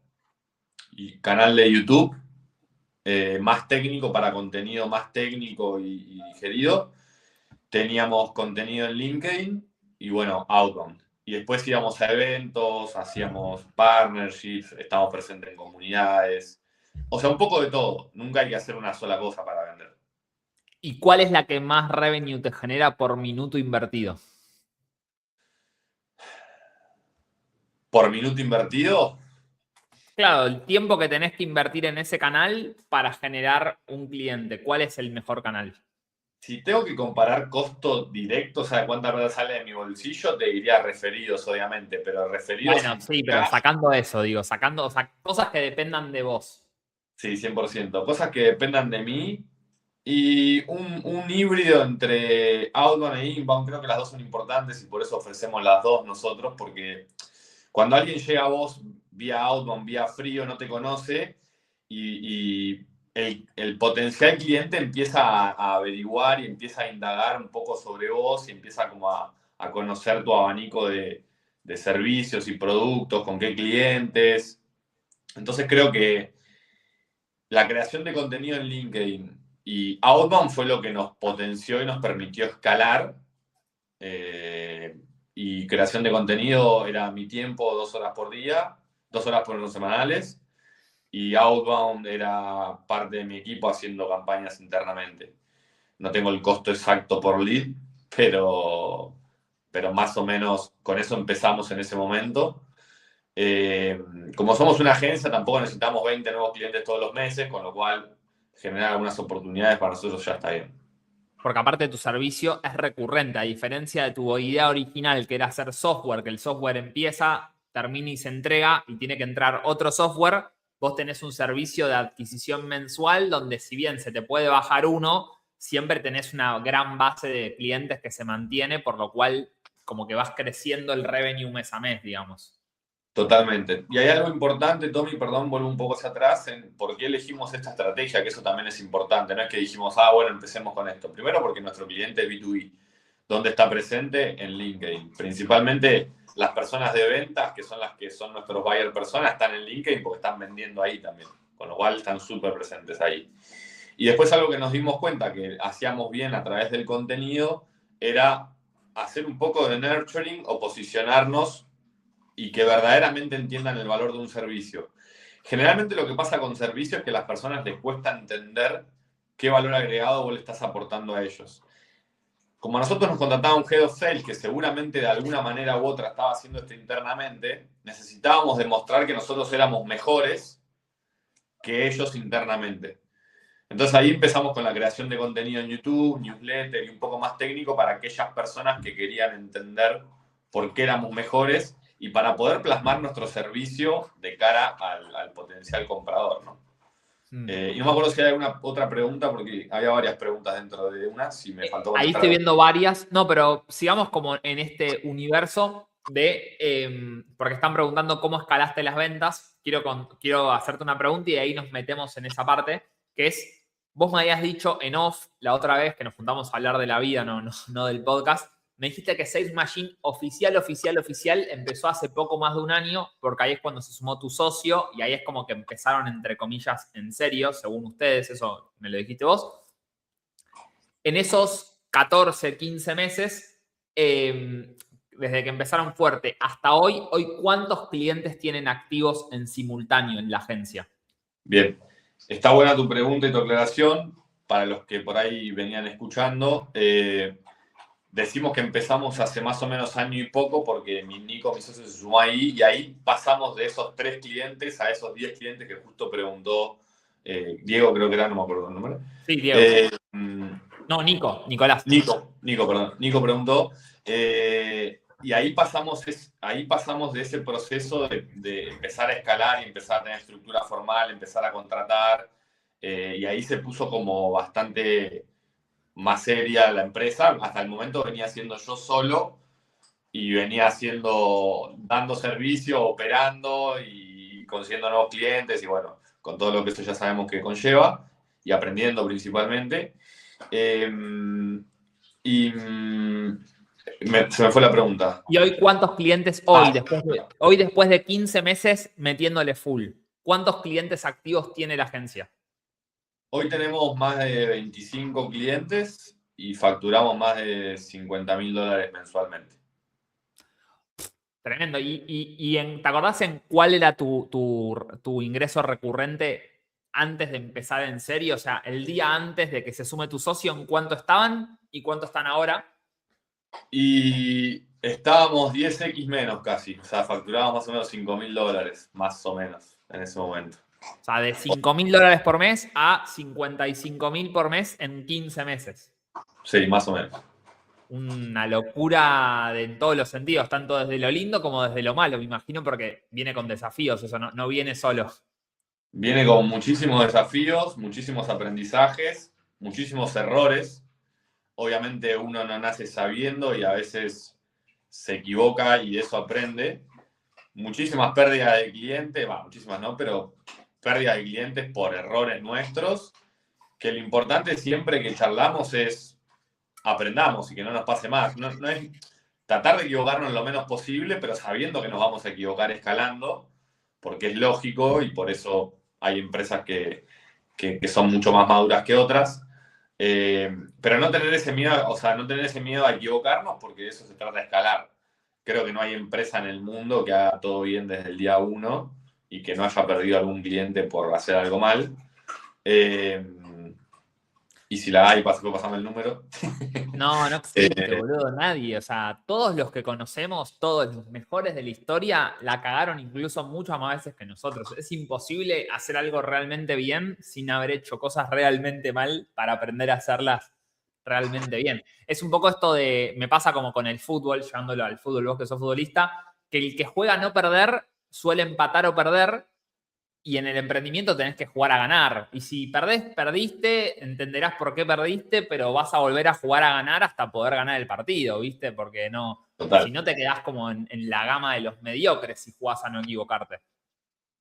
Speaker 3: y canal de YouTube, más técnico para contenido más técnico y digerido. Teníamos contenido en LinkedIn y bueno, Outbound. Y después íbamos a eventos, hacíamos partnerships, estábamos presentes en comunidades. O sea, un poco de todo. Nunca hay que hacer una sola cosa para vender.
Speaker 1: ¿Y cuál es la que más revenue te genera por minuto invertido?
Speaker 3: ¿Por minuto invertido?
Speaker 1: Claro, el tiempo que tenés que invertir en ese canal para generar un cliente. ¿Cuál es el mejor canal?
Speaker 3: Si tengo que comparar costo directo, o sea, cuánta plata sale de mi bolsillo, te diría referidos, obviamente, pero referidos...
Speaker 1: Bueno, sí, pero sacando eso, digo, sacando, o sea, cosas que dependan de vos.
Speaker 3: Sí, 100%. Cosas que dependan de mí y un híbrido entre outbound e inbound. Creo que las dos son importantes y por eso ofrecemos las dos nosotros, porque cuando alguien llega a vos vía outbound, vía frío, no te conoce y el potencial cliente empieza a averiguar y empieza a indagar un poco sobre vos y empieza como a conocer tu abanico de servicios y productos, con qué clientes. Entonces creo que la creación de contenido en LinkedIn y Outbound fue lo que nos potenció y nos permitió escalar. Y creación de contenido era mi tiempo 2 horas por día, 2 horas por los semanales. Y Outbound era parte de mi equipo haciendo campañas internamente. No tengo el costo exacto por lead, pero más o menos con eso empezamos en ese momento. Como somos una agencia, tampoco necesitamos 20 nuevos clientes todos los meses, con lo cual generar algunas oportunidades para nosotros ya está bien.
Speaker 1: Porque aparte tu servicio es recurrente, a diferencia de tu idea original, que era hacer software, que el software empieza, termina y se entrega y tiene que entrar otro software. Vos tenés un servicio de adquisición mensual donde, si bien se te puede bajar uno, siempre tenés una gran base de clientes que se mantiene, por lo cual como que vas creciendo el revenue mes a mes, digamos.
Speaker 3: Totalmente. Y hay algo importante, Tommy, perdón, vuelvo un poco hacia atrás, en por qué elegimos esta estrategia, que eso también es importante. No es que dijimos, bueno, empecemos con esto. Primero porque nuestro cliente es B2B. ¿Dónde está presente? En LinkedIn. Principalmente las personas de ventas, que son las que son nuestros buyer personas, están en LinkedIn porque están vendiendo ahí también. Con lo cual están súper presentes ahí. Y después algo que nos dimos cuenta que hacíamos bien a través del contenido era hacer un poco de nurturing o posicionarnos y que verdaderamente entiendan el valor de un servicio. Generalmente lo que pasa con servicios es que a las personas les cuesta entender qué valor agregado vos le estás aportando a ellos. Como a nosotros nos contrataba un Head of Sales que seguramente de alguna manera u otra estaba haciendo esto internamente, necesitábamos demostrar que nosotros éramos mejores que ellos internamente. Entonces ahí empezamos con la creación de contenido en YouTube, newsletter y un poco más técnico para aquellas personas que querían entender por qué éramos mejores y para poder plasmar nuestro servicio de cara al potencial comprador, ¿no? Y no me acuerdo si hay alguna otra pregunta, porque había varias preguntas dentro de una, si me faltó
Speaker 1: Ahí
Speaker 3: contestar.
Speaker 1: estoy viendo varias. No, pero sigamos como en este universo de... porque están preguntando cómo escalaste las ventas. Quiero hacerte una pregunta y ahí nos metemos en esa parte, que es, vos me habías dicho en off la otra vez que nos juntamos a hablar de la vida, no del podcast. Me dijiste que Sales Machine oficial empezó hace poco más de un año, porque ahí es cuando se sumó tu socio y ahí es como que empezaron, entre comillas, en serio, según ustedes, eso me lo dijiste vos. En esos 14, 15 meses, desde que empezaron fuerte hasta hoy, ¿cuántos clientes tienen activos en simultáneo en la agencia?
Speaker 3: Bien, está buena tu pregunta y tu aclaración. Para los que por ahí venían escuchando, decimos que empezamos hace más o menos año y poco porque mi socio se sumó ahí y ahí pasamos de esos 3 clientes a esos 10 clientes que justo preguntó Diego, creo que era, no me acuerdo el nombre.
Speaker 1: Sí, Diego. No, Nicolás.
Speaker 3: Nico preguntó. Y ahí pasamos de ese proceso de empezar a escalar y empezar a tener estructura formal, empezar a contratar. Y ahí se puso como bastante más seria la empresa. Hasta el momento venía siendo yo solo y venía dando servicio, operando y consiguiendo nuevos clientes y bueno, con todo lo que eso ya sabemos que conlleva y aprendiendo principalmente. Se me fue la pregunta.
Speaker 1: ¿Y hoy cuántos clientes hoy después de 15 meses metiéndole full? ¿Cuántos clientes activos tiene la agencia?
Speaker 3: Hoy tenemos más de 25 clientes y facturamos más de $50.000 mensualmente.
Speaker 1: Tremendo. ¿Te acordás en cuál era tu ingreso recurrente antes de empezar en serio? O sea, el día antes de que se sume tu socio, ¿en cuánto estaban y cuánto están ahora?
Speaker 3: Y estábamos 10x menos casi. O sea, facturábamos más o menos $5.000, más o menos, en ese momento.
Speaker 1: O sea, de $5.000 por mes a $55.000 por mes en 15 meses.
Speaker 3: Sí, más o menos.
Speaker 1: Una locura en todos los sentidos, tanto desde lo lindo como desde lo malo, me imagino, porque viene con desafíos, eso no viene solo.
Speaker 3: Viene con muchísimos desafíos, muchísimos aprendizajes, muchísimos errores. Obviamente uno no nace sabiendo y a veces se equivoca y de eso aprende. Muchísimas pérdidas de clientes, muchísimas no, pero pérdidas de clientes por errores nuestros, que lo importante siempre que charlamos es aprendamos y que no nos pase más. No es tratar de equivocarnos lo menos posible, pero sabiendo que nos vamos a equivocar escalando, porque es lógico y por eso hay empresas que son mucho más maduras que otras. Pero no tener ese miedo, no tener ese miedo a equivocarnos, porque de eso se trata de escalar. Creo que no hay empresa en el mundo que haga todo bien desde el día 1 y que no haya perdido algún cliente por hacer algo mal. Y si la hay, pasame el número.
Speaker 1: No existe, boludo, nadie. O sea, todos los que conocemos, todos los mejores de la historia, la cagaron incluso mucho más veces que nosotros. Es imposible hacer algo realmente bien sin haber hecho cosas realmente mal para aprender a hacerlas realmente bien. Es un poco esto me pasa como con el fútbol, llevándolo al fútbol, vos que sos futbolista, que el que juega a no perder suele empatar o perder. Y en el emprendimiento tenés que jugar a ganar. Y si perdiste, entenderás por qué perdiste, pero vas a volver a jugar a ganar hasta poder ganar el partido, ¿viste? Porque si no te quedás como en la gama de los mediocres si jugás a no equivocarte.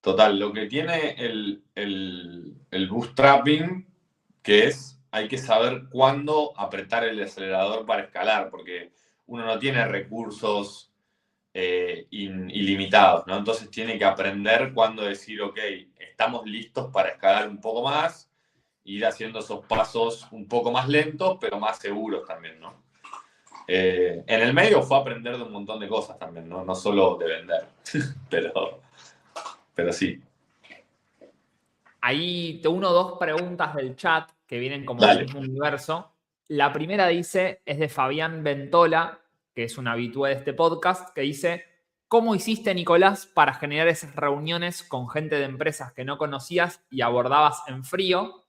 Speaker 3: Total, lo que tiene el bootstrapping, que hay que saber cuándo apretar el acelerador para escalar, porque uno no tiene recursos ilimitados, ¿no? Entonces tiene que aprender cuándo decir, ok, estamos listos para escalar un poco más, ir haciendo esos pasos un poco más lentos, pero más seguros también, ¿no? En el medio fue aprender de un montón de cosas también, ¿no? No solo de vender, pero sí.
Speaker 1: Ahí tengo 1 o 2 preguntas del chat que vienen como
Speaker 3: Dale.
Speaker 1: del mismo universo. La primera es de Fabián Ventola, que es un habitué de este podcast, que dice: ¿cómo hiciste, Nicolás, para generar esas reuniones con gente de empresas que no conocías y abordabas en frío?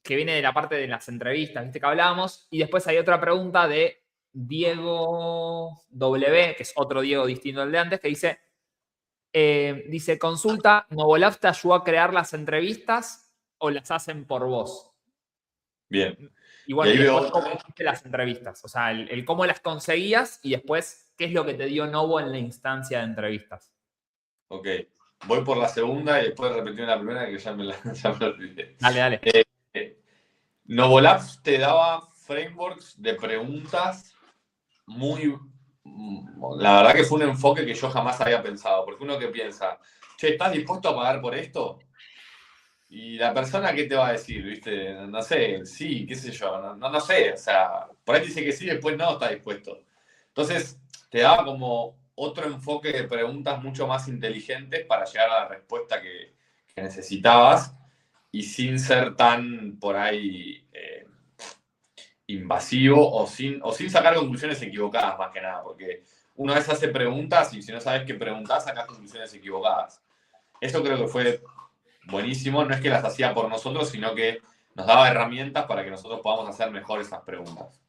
Speaker 1: que viene de la parte de las entrevistas, ¿viste? Que hablábamos. Y después hay otra pregunta de Diego W, que es otro Diego distinto al de antes, que dice, consulta, ¿Novolab te ayudó a crear las entrevistas o las hacen por vos?
Speaker 3: Bien.
Speaker 1: Y bueno,
Speaker 3: Y
Speaker 1: y
Speaker 3: ahí
Speaker 1: después
Speaker 3: veo-
Speaker 1: cómo hiciste las entrevistas. O sea, el cómo las conseguías y después qué es lo que te dio Novo en la instancia de entrevistas.
Speaker 3: Ok. Voy por la segunda y después repetir la primera que ya me la olvidé.
Speaker 1: Dale, dale.
Speaker 3: Novolabs te daba frameworks de preguntas muy... La verdad que fue un enfoque que yo jamás había pensado, porque uno que piensa, che, ¿estás dispuesto a pagar por esto? Y la persona, ¿qué te va a decir? ¿Viste? No sé, sí, qué sé yo, no sé, o sea, por ahí dice que sí, después no está dispuesto. Entonces, te daba como otro enfoque de preguntas mucho más inteligentes para llegar a la respuesta que necesitabas y sin ser tan por ahí invasivo o sin sacar conclusiones equivocadas más que nada, porque una vez hace preguntas y si no sabes qué preguntas, sacas conclusiones equivocadas. Eso creo que fue buenísimo, no es que las hacía por nosotros, sino que nos daba herramientas para que nosotros podamos hacer mejor esas preguntas.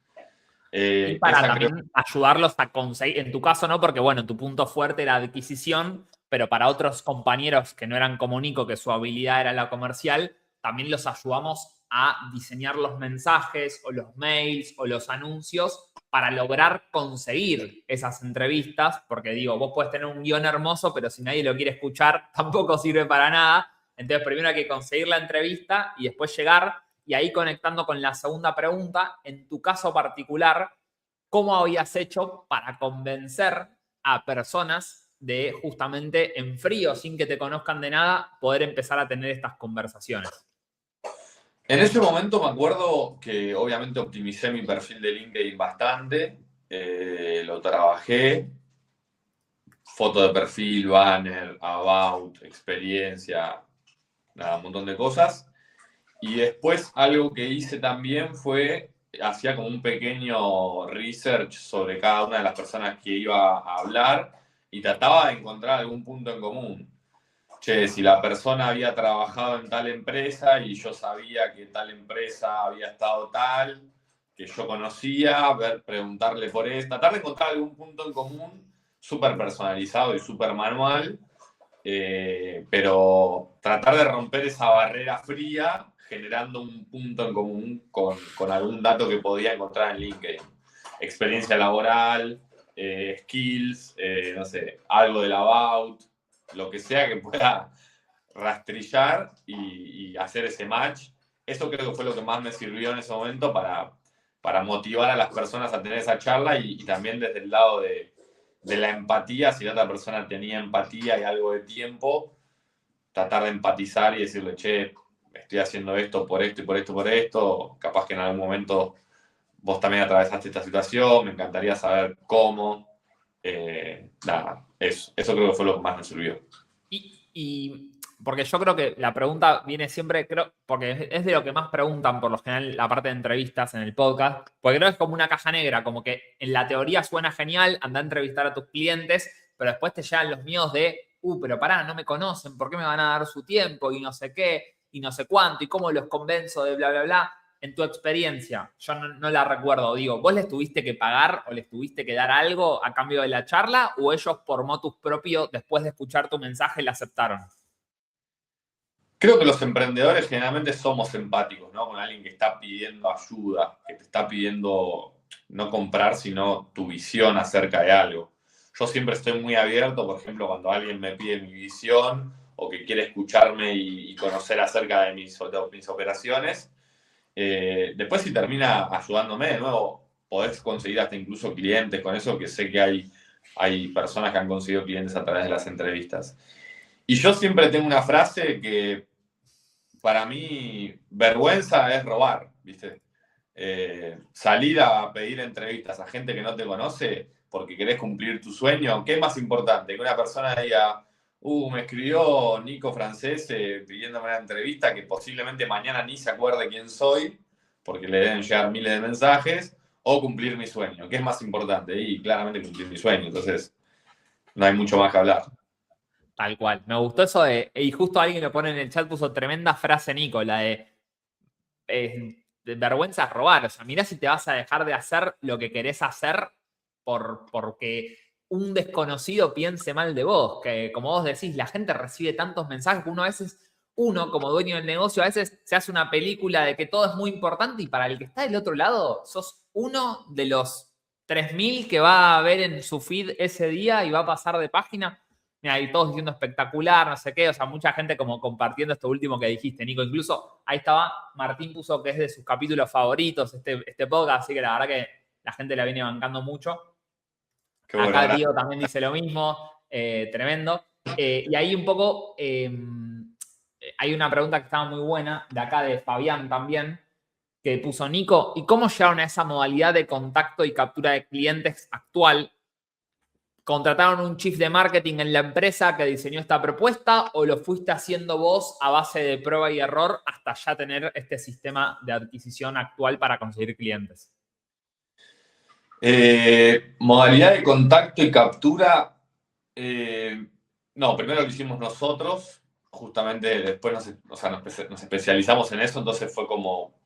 Speaker 1: Y para
Speaker 3: Esa creo
Speaker 1: también ayudarlos a conseguir, en tu caso no, porque bueno, tu punto fuerte era adquisición, pero para otros compañeros que no eran como Nico, que su habilidad era la comercial, también los ayudamos a diseñar los mensajes o los mails o los anuncios para lograr conseguir esas entrevistas, porque digo, vos puedes tener un guión hermoso, pero si nadie lo quiere escuchar, tampoco sirve para nada. Entonces, primero hay que conseguir la entrevista y después llegar. Y ahí conectando con la segunda pregunta, en tu caso particular, ¿cómo habías hecho para convencer a personas de justamente en frío, sin que te conozcan de nada, poder empezar a tener estas conversaciones?
Speaker 3: En ese momento me acuerdo que obviamente optimicé mi perfil de LinkedIn bastante, lo trabajé, foto de perfil, banner, about, experiencia, nada, un montón de cosas. Y después algo que hice también fue, hacía como un pequeño research sobre cada una de las personas que iba a hablar y trataba de encontrar algún punto en común. Che, si la persona había trabajado en tal empresa y yo sabía que tal empresa había estado tal, que yo conocía, preguntarle por eso, tratar de encontrar algún punto en común súper personalizado y súper manual, pero tratar de romper esa barrera fría generando un punto en común con algún dato que podía encontrar en LinkedIn. Experiencia laboral, skills, no sé, algo del about, lo que sea que pueda rastrillar y hacer ese match. Eso creo que fue lo que más me sirvió en ese momento para motivar a las personas a tener esa charla y también desde el lado de la empatía, si la otra persona tenía empatía y algo de tiempo, tratar de empatizar y decirle, che, estoy haciendo esto por esto y por esto, por esto, capaz que en algún momento vos también atravesaste esta situación, me encantaría saber cómo. Nada, eso creo que fue lo que más me sirvió.
Speaker 1: Y porque yo creo que la pregunta viene siempre, creo, porque es de lo que más preguntan por lo general la parte de entrevistas en el podcast, porque creo que es como una caja negra, como que en la teoría suena genial, anda a entrevistar a tus clientes, pero después te llegan los miedos de, pero pará, no me conocen, ¿por qué me van a dar su tiempo? Y no sé qué, y no sé cuánto, y cómo los convenzo de bla, bla, bla. En tu experiencia, yo no la recuerdo, digo, ¿vos les tuviste que pagar o les tuviste que dar algo a cambio de la charla o ellos por motus propio, después de escuchar tu mensaje, la aceptaron?
Speaker 3: Creo que los emprendedores generalmente somos empáticos, ¿no? Con alguien que está pidiendo ayuda, que te está pidiendo no comprar, sino tu visión acerca de algo. Yo siempre estoy muy abierto, por ejemplo, cuando alguien me pide mi visión o que quiere escucharme y conocer acerca de mis operaciones. Después, si termina ayudándome, de nuevo, podés conseguir hasta incluso clientes con eso, que sé que hay personas que han conseguido clientes a través de las entrevistas. Y yo siempre tengo una frase que para mí vergüenza es robar, ¿viste? Salir a pedir entrevistas a gente que no te conoce porque querés cumplir tu sueño, ¿qué es más importante? Que una persona diga, me escribió Nico Francés pidiéndome una entrevista que posiblemente mañana ni se acuerde quién soy, porque le deben llegar miles de mensajes, o cumplir mi sueño. ¿Qué es más importante? Y claramente cumplir mi sueño, entonces no hay mucho más que hablar.
Speaker 1: Tal cual. Me gustó eso de, y justo alguien lo pone en el chat, puso tremenda frase Nico, la de de vergüenza es robar. O sea, mirá si te vas a dejar de hacer lo que querés hacer porque un desconocido piense mal de vos. Que como vos decís, la gente recibe tantos mensajes que uno como dueño del negocio, a veces se hace una película de que todo es muy importante y para el que está del otro lado, sos uno de los 3.000 que va a ver en su feed ese día y va a pasar de página. Mira, y todos diciendo espectacular, no sé qué, o sea, mucha gente como compartiendo esto último que dijiste, Nico. Incluso ahí estaba, Martín puso que es de sus capítulos favoritos este podcast, así que la verdad que la gente la viene bancando mucho.
Speaker 3: Qué bueno,
Speaker 1: Acá
Speaker 3: gracias.
Speaker 1: Diego también dice lo mismo, tremendo. Y ahí un poco hay una pregunta que estaba muy buena, de acá de Fabián también, que puso Nico, ¿y cómo llegaron a esa modalidad de contacto y captura de clientes actual? ¿Contrataron un chief de marketing en la empresa que diseñó esta propuesta o lo fuiste haciendo vos a base de prueba y error hasta ya tener este sistema de adquisición actual para conseguir clientes?
Speaker 3: Modalidad de contacto y captura. No, primero lo hicimos nosotros, justamente después nos especializamos en eso, entonces fue como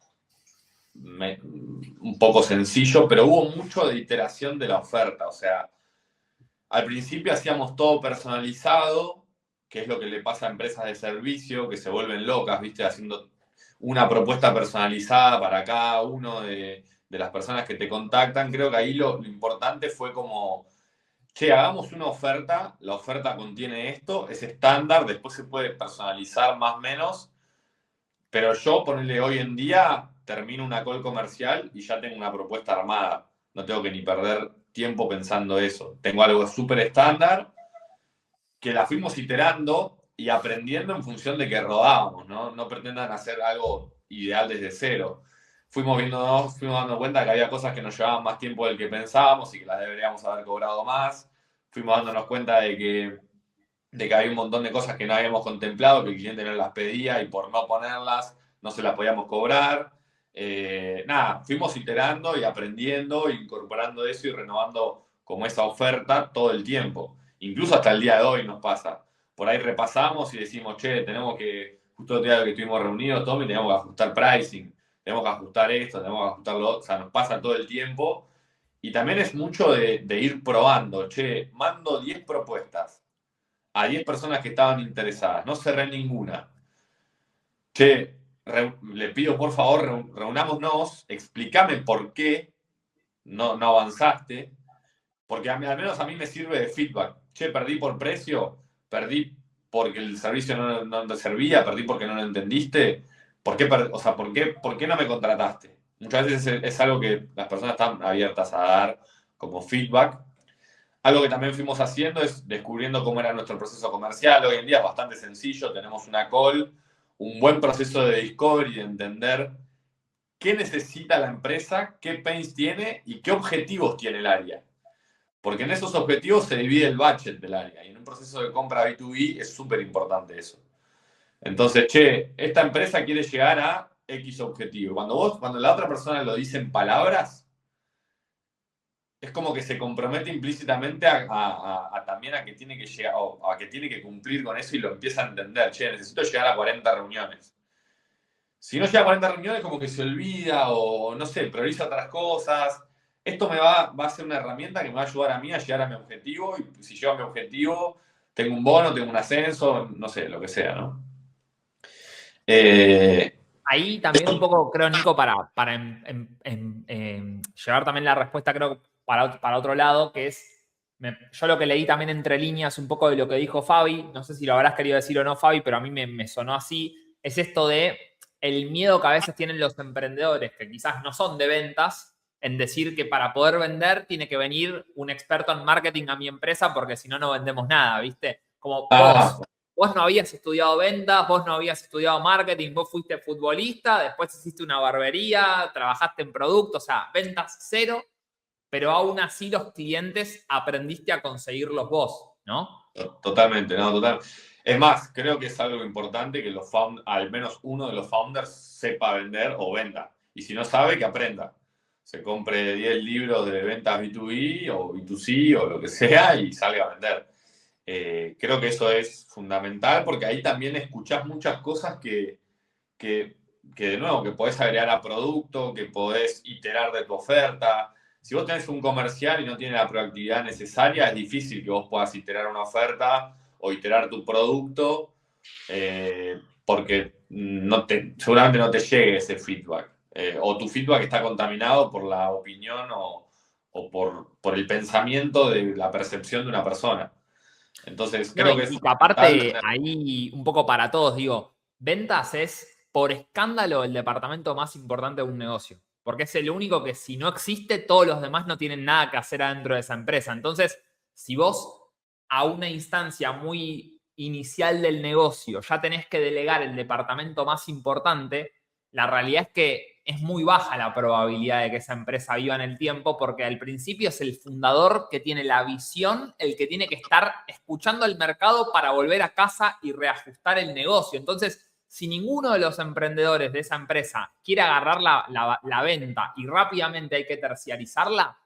Speaker 3: un poco sencillo, pero hubo mucho de iteración de la oferta. O sea, al principio hacíamos todo personalizado, que es lo que le pasa a empresas de servicio que se vuelven locas, ¿viste? Haciendo una propuesta personalizada para cada uno de las personas que te contactan. Creo que ahí lo importante fue como, che, hagamos una oferta, la oferta contiene esto, es estándar, después se puede personalizar más o menos, pero yo, ponerle hoy en día, termino una call comercial y ya tengo una propuesta armada. No tengo que ni perder tiempo pensando eso. Tengo algo súper estándar que la fuimos iterando y aprendiendo en función de que rodábamos, ¿no? No pretendan hacer algo ideal desde cero. Fuimos dando cuenta que había cosas que nos llevaban más tiempo del que pensábamos y que las deberíamos haber cobrado más. Fuimos dándonos cuenta de que había un montón de cosas que no habíamos contemplado, que el cliente no las pedía y por no ponerlas no se las podíamos cobrar. Fuimos iterando y aprendiendo, incorporando eso y renovando como esa oferta todo el tiempo. Incluso hasta el día de hoy nos pasa. Por ahí repasamos y decimos, che, tenemos que, justo el día que estuvimos reunidos, Tommy, tenemos que ajustar pricing, tenemos que ajustar esto, tenemos que ajustar lo otro. O sea, nos pasa todo el tiempo. Y también es mucho de ir probando. Che, mando 10 propuestas a 10 personas que estaban interesadas. No cerré ninguna. Che, le pido por favor, reunámonos, explícame por qué no avanzaste, porque al menos a mí me sirve de feedback. Che, perdí por precio, perdí porque el servicio no te servía, perdí porque no lo entendiste. ¿Por qué no me contrataste? Muchas veces es algo que las personas están abiertas a dar como feedback. Algo que también fuimos haciendo es descubriendo cómo era nuestro proceso comercial. Hoy en día es bastante sencillo, tenemos una call, un buen proceso de discovery, de entender qué necesita la empresa, qué pains tiene y qué objetivos tiene el área. Porque en esos objetivos se divide el budget del área y en un proceso de compra B2B es súper importante eso. Entonces, che, esta empresa quiere llegar a X objetivo. Cuando la otra persona lo dice en palabras, es como que se compromete implícitamente también a que tiene que llegar, o a que tiene que cumplir con eso y lo empieza a entender. Che, necesito llegar a 40 reuniones. Si no llega a 40 reuniones, como que se olvida o, no sé, prioriza otras cosas. Esto va a ser una herramienta que me va a ayudar a mí a llegar a mi objetivo y si llego a mi objetivo, tengo un bono, tengo un ascenso, no sé, lo que sea, ¿no?
Speaker 1: Ahí también un poco, creo, Nico, para llevar también la respuesta, creo, para otro lado, que es, yo lo que leí también entre líneas un poco de lo que dijo Fabi, no sé si lo habrás querido decir o no, Fabi, pero a mí me sonó así, es esto de el miedo que a veces tienen los emprendedores, que quizás no son de ventas, en decir que para poder vender tiene que venir un experto en marketing a mi empresa porque si no, no vendemos nada, ¿viste? Como vos no habías estudiado ventas, vos no habías estudiado marketing, vos fuiste futbolista, después hiciste una barbería, trabajaste en productos, o sea, ventas cero, pero aún así los clientes aprendiste a conseguirlos vos, ¿no?
Speaker 3: Totalmente, no, total. Es más, creo que es algo importante que al menos uno de los founders sepa vender o venda. Y si no sabe, que aprenda. Se compre 10 libros de ventas B2B o B2C o lo que sea y salga a vender. Creo que eso es fundamental porque ahí también escuchás muchas cosas que que de nuevo, que podés agregar a producto, que podés iterar de tu oferta. Si vos tenés un comercial y no tiene la proactividad necesaria, es difícil que vos puedas iterar una oferta o iterar tu producto, porque seguramente no te llegue ese feedback. O tu feedback está contaminado por la opinión o por el pensamiento de la percepción de una persona. Entonces,
Speaker 1: No,
Speaker 3: creo que es
Speaker 1: y que
Speaker 3: fundamental
Speaker 1: aparte,
Speaker 3: tener.
Speaker 1: ahí un poco para todos, digo, ventas es por escándalo el departamento más importante de un negocio. Porque es el único que si no existe, todos los demás no tienen nada que hacer adentro de esa empresa. Entonces, si vos a una instancia muy inicial del negocio ya tenés que delegar el departamento más importante, la realidad es que es muy baja la probabilidad de que esa empresa viva en el tiempo, porque al principio es el fundador que tiene la visión, el que tiene que estar escuchando el mercado para volver a casa y reajustar el negocio. Entonces, si ninguno de los emprendedores de esa empresa quiere agarrar la venta y rápidamente hay que terciarizarla,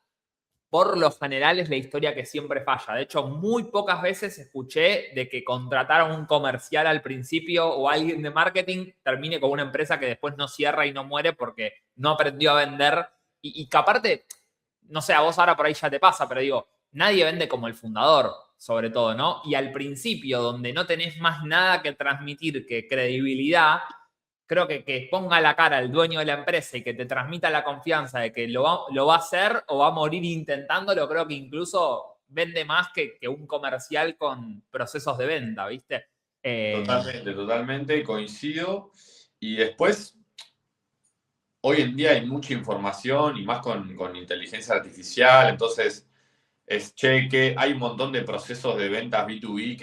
Speaker 1: por lo general es la historia que siempre falla. De hecho, muy pocas veces escuché de que contrataron un comercial al principio o alguien de marketing termine con una empresa que después no cierra y no muere porque no aprendió a vender. Y que aparte, no sé, a vos ahora por ahí ya te pasa, pero digo, nadie vende como el fundador, sobre todo, ¿no? Y al principio, donde no tenés más nada que transmitir que credibilidad, creo que ponga la cara el dueño de la empresa y que te transmita la confianza de que lo va a hacer o va a morir intentándolo, creo que incluso vende más que un comercial con procesos de venta, ¿viste?
Speaker 3: Totalmente, totalmente, coincido. Y después, hoy en día hay mucha información y más con inteligencia artificial, entonces que hay un montón de procesos de ventas B2B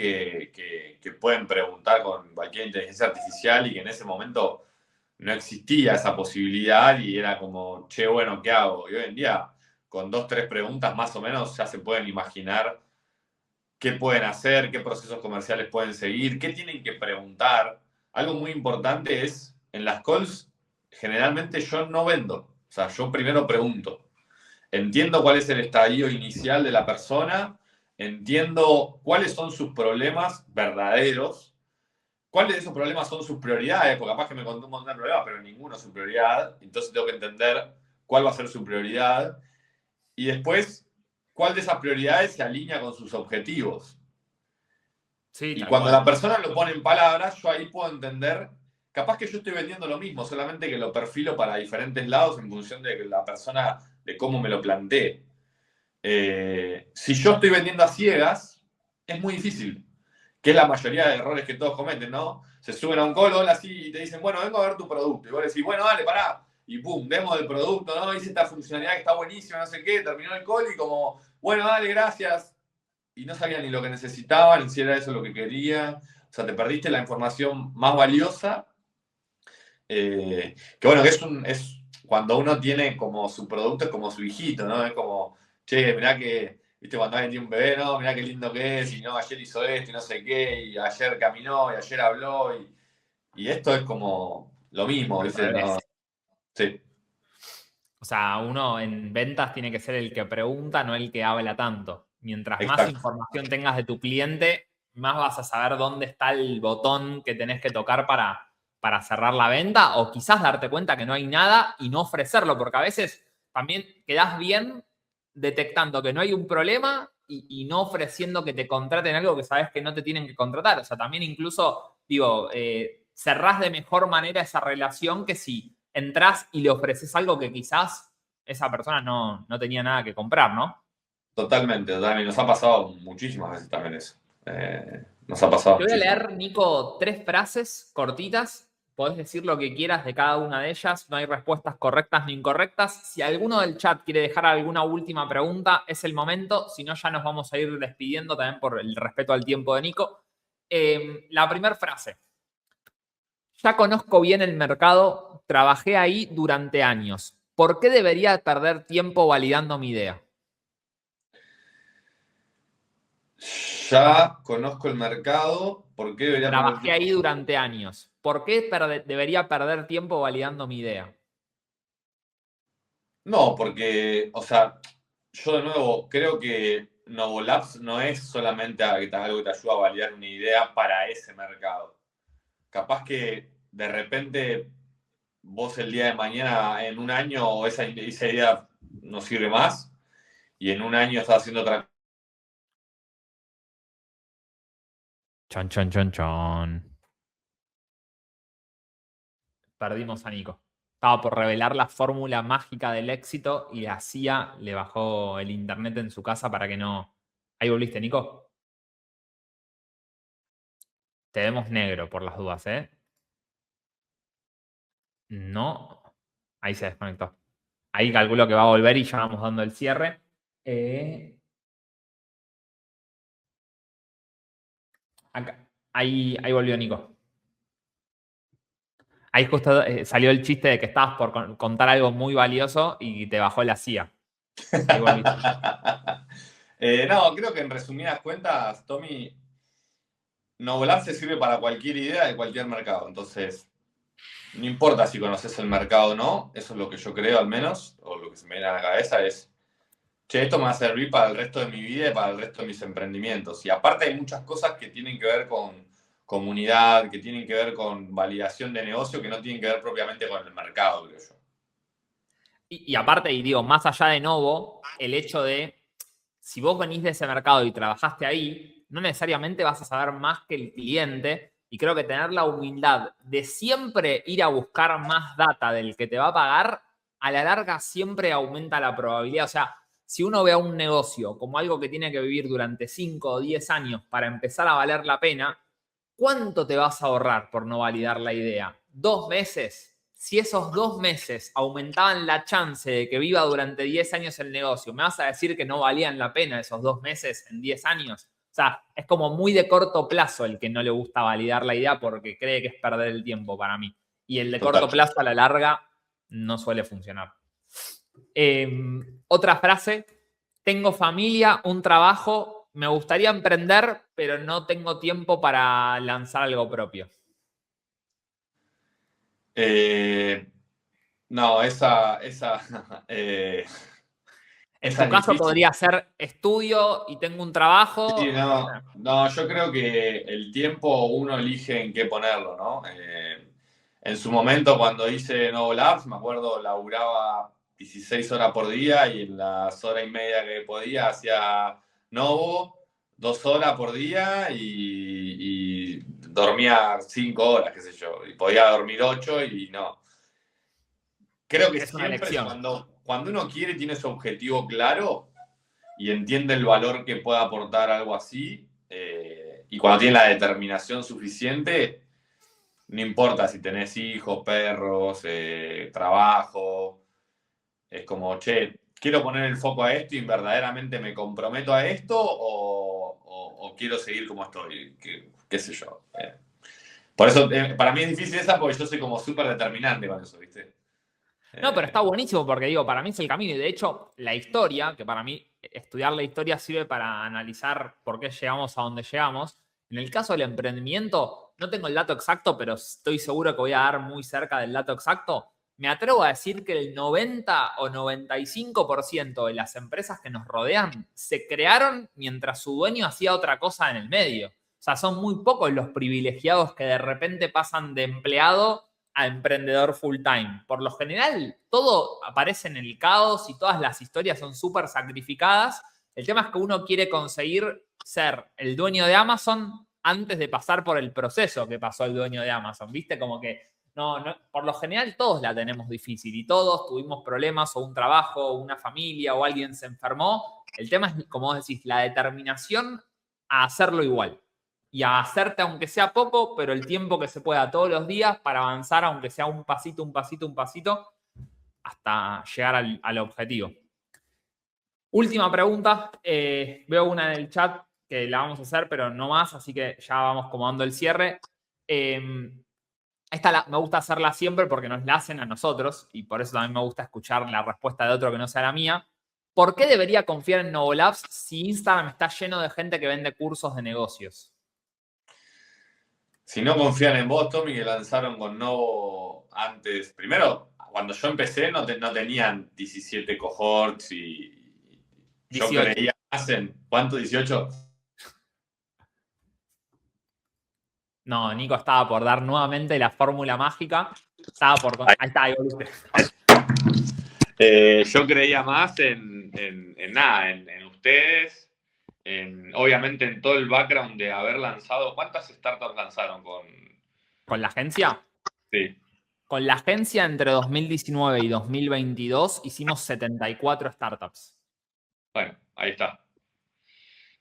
Speaker 3: que pueden preguntar con cualquier inteligencia artificial y que en ese momento no existía esa posibilidad y era como, che, bueno, ¿qué hago? Y hoy en día, con 2, 3 preguntas más o menos, ya se pueden imaginar qué pueden hacer, qué procesos comerciales pueden seguir, qué tienen que preguntar. Algo muy importante es, en las calls, generalmente yo no vendo. O sea, yo primero pregunto. Entiendo cuál es el estadio inicial de la persona, entiendo cuáles son sus problemas verdaderos, cuáles de esos problemas son sus prioridades, porque capaz que me contó un montón de problemas, pero ninguno es su prioridad. Entonces tengo que entender cuál va a ser su prioridad. Y después, cuál de esas prioridades se alinea con sus objetivos.
Speaker 1: Sí,
Speaker 3: Y
Speaker 1: tal
Speaker 3: cuando
Speaker 1: cual.
Speaker 3: la persona lo pone en palabras, yo ahí puedo entender, capaz que yo estoy vendiendo lo mismo, solamente que lo perfilo para diferentes lados en función de la persona, de cómo me lo plantee. Si yo estoy vendiendo a ciegas, es muy difícil, que es la mayoría de errores que todos cometen, ¿no? Se suben a un call, hola, así, y te dicen, bueno, vengo a ver tu producto. Y vos decís, bueno, dale, pará. Y pum, demo del producto, ¿no? Hice esta funcionalidad que está buenísima, no sé qué, terminó el call y como, bueno, dale, gracias. Y no sabía ni lo que necesitaba, ni si era eso lo que quería. O sea, te perdiste la información más valiosa. Que bueno, que es cuando uno tiene como su producto, es como su hijito, ¿no? Es como, che, mirá que, viste, cuando alguien tiene un bebé, ¿no? Mirá qué lindo que es, y no, ayer hizo esto y no sé qué, y ayer caminó, y ayer habló, y esto es como lo mismo,
Speaker 1: Al
Speaker 3: ¿viste? No,
Speaker 1: revés.
Speaker 3: sí,
Speaker 1: O sea, uno en ventas tiene que ser el que pregunta, no el que habla tanto. Mientras más
Speaker 3: exacto.
Speaker 1: información tengas de tu cliente, más vas a saber dónde está el botón que tenés que tocar para cerrar la venta o quizás darte cuenta que no hay nada y no ofrecerlo, porque a veces también quedás bien detectando que no hay un problema y no ofreciendo que te contraten algo que sabes que no te tienen que contratar. O sea, también incluso, digo, cerrás de mejor manera esa relación que si entrás y le ofreces algo que quizás esa persona no tenía nada que comprar, ¿no?
Speaker 3: Totalmente, totalmente. Nos ha pasado muchísimas veces también eso. Nos ha pasado
Speaker 1: Te voy a
Speaker 3: muchísimas.
Speaker 1: leer, Nico, 3 frases cortitas. Podés decir lo que quieras de cada una de ellas. No hay respuestas correctas ni incorrectas. Si alguno del chat quiere dejar alguna última pregunta, es el momento. Si no, ya nos vamos a ir despidiendo también por el respeto al tiempo de Nico. La primera frase. Ya conozco bien el mercado, trabajé ahí durante años. ¿Por qué debería perder tiempo validando mi idea?
Speaker 3: Ya conozco el mercado, ¿por qué debería perder
Speaker 1: Trabajé
Speaker 3: tiempo?
Speaker 1: ahí durante años. ¿Por qué debería perder tiempo validando mi idea?
Speaker 3: No, porque, o sea, yo de nuevo creo que Novolabs no es solamente algo que te ayuda a validar una idea para ese mercado. Capaz que de repente vos el día de mañana, en un año, esa idea no sirve más y en un año estás haciendo otra cosa.
Speaker 1: Chon, chon, chon, chon. Perdimos a Nico. Estaba por revelar la fórmula mágica del éxito y la CIA le bajó el internet en su casa para que no... Ahí volviste, Nico. Te vemos negro por las dudas, ¿eh? No. Ahí se desconectó. Ahí calculo que va a volver y ya vamos dando el cierre. Acá. Ahí volvió Nico. Ahí justo salió el chiste de que estabas por contar algo muy valioso y te bajó la CIA. Ahí volviste.
Speaker 3: No, creo que en resumidas cuentas, Tommy, Novolab se sirve para cualquier idea de cualquier mercado. Entonces, no importa si conoces el mercado o no, eso es lo que yo creo al menos, o lo que se me viene a la cabeza es, che, esto me va a servir para el resto de mi vida y para el resto de mis emprendimientos. Y aparte hay muchas cosas que tienen que ver con comunidad, que tienen que ver con validación de negocio, que no tienen que ver propiamente con el mercado, creo yo.
Speaker 1: Y aparte, y digo, más allá de Novo, el hecho de, si vos venís de ese mercado y trabajaste ahí, no necesariamente vas a saber más que el cliente. Y creo que tener la humildad de siempre ir a buscar más data del que te va a pagar, a la larga siempre aumenta la probabilidad. O sea, si uno ve a un negocio como algo que tiene que vivir durante 5 o 10 años para empezar a valer la pena, ¿cuánto te vas a ahorrar por no validar la idea? ¿2 meses? Si esos 2 meses aumentaban la chance de que viva durante 10 años el negocio, ¿me vas a decir que no valían la pena esos 2 meses en 10 años? O sea, es como muy de corto plazo el que no le gusta validar la idea porque cree que es perder el tiempo para mí. Y el de corto plazo a la larga no suele funcionar. Otra frase, tengo familia, un trabajo, me gustaría emprender, pero no tengo tiempo para lanzar algo propio.
Speaker 3: No, esa
Speaker 1: en tu caso podría ser estudio y tengo un trabajo.
Speaker 3: Sí, no, yo creo que el tiempo uno elige en qué ponerlo, ¿no? En su momento, cuando hice Novo Labs, me acuerdo, laburaba 16 horas por día y en las horas y media que podía hacía Novo, 2 horas por día y dormía 5 horas, qué sé yo, y podía dormir 8 y no. Creo que
Speaker 1: es una
Speaker 3: siempre
Speaker 1: elección.
Speaker 3: cuando uno quiere, tiene su objetivo claro y entiende el valor que puede aportar algo así, y cuando tiene la determinación suficiente, no importa si tenés hijos, perros, trabajo, es como, che, quiero poner el foco a esto y verdaderamente me comprometo a esto o quiero seguir como estoy, qué sé yo. Por eso, para mí es difícil esa porque yo soy como súper determinante con eso, ¿viste?
Speaker 1: No, pero está buenísimo porque digo, para mí es el camino y de hecho la historia, que para mí estudiar la historia sirve para analizar por qué llegamos a donde llegamos. En el caso del emprendimiento, no tengo el dato exacto, pero estoy seguro que voy a dar muy cerca del dato exacto. Me atrevo a decir que el 90 o 95% de las empresas que nos rodean se crearon mientras su dueño hacía otra cosa en el medio. O sea, son muy pocos los privilegiados que de repente pasan de empleado a emprendedor full time. Por lo general, todo aparece en el caos y todas las historias son súper sacrificadas. El tema es que uno quiere conseguir ser el dueño de Amazon antes de pasar por el proceso que pasó el dueño de Amazon. ¿Viste? Como que no, por lo general todos la tenemos difícil y todos tuvimos problemas o un trabajo o una familia o alguien se enfermó. El tema es, como vos decís, la determinación a hacerlo igual y a hacerte aunque sea poco, pero el tiempo que se pueda todos los días para avanzar aunque sea un pasito, un pasito, un pasito, hasta llegar al objetivo. Última pregunta, veo una en el chat que la vamos a hacer, pero no más, así que ya vamos como dando el cierre. Esta me gusta hacerla siempre porque nos la hacen a nosotros y por eso también me gusta escuchar la respuesta de otro que no sea la mía. ¿Por qué debería confiar en Novolabs si Instagram está lleno de gente que vende cursos de negocios?
Speaker 3: Si no confían en vos, Tommy, que lanzaron con Novo antes. Primero, cuando yo empecé no tenían 17 cohorts y yo
Speaker 1: 18.
Speaker 3: creía más en, ¿cuánto? 18.
Speaker 1: No, Nico estaba por dar nuevamente la fórmula mágica. Estaba por. Ahí está, ahí volviste.
Speaker 3: Yo creía más en nada, en ustedes, obviamente en todo el background de haber lanzado. ¿Cuántas startups lanzaron con?
Speaker 1: ¿Con la agencia?
Speaker 3: Sí,
Speaker 1: Con la agencia entre 2019 y 2022 hicimos 74 startups.
Speaker 3: bueno, ahí está.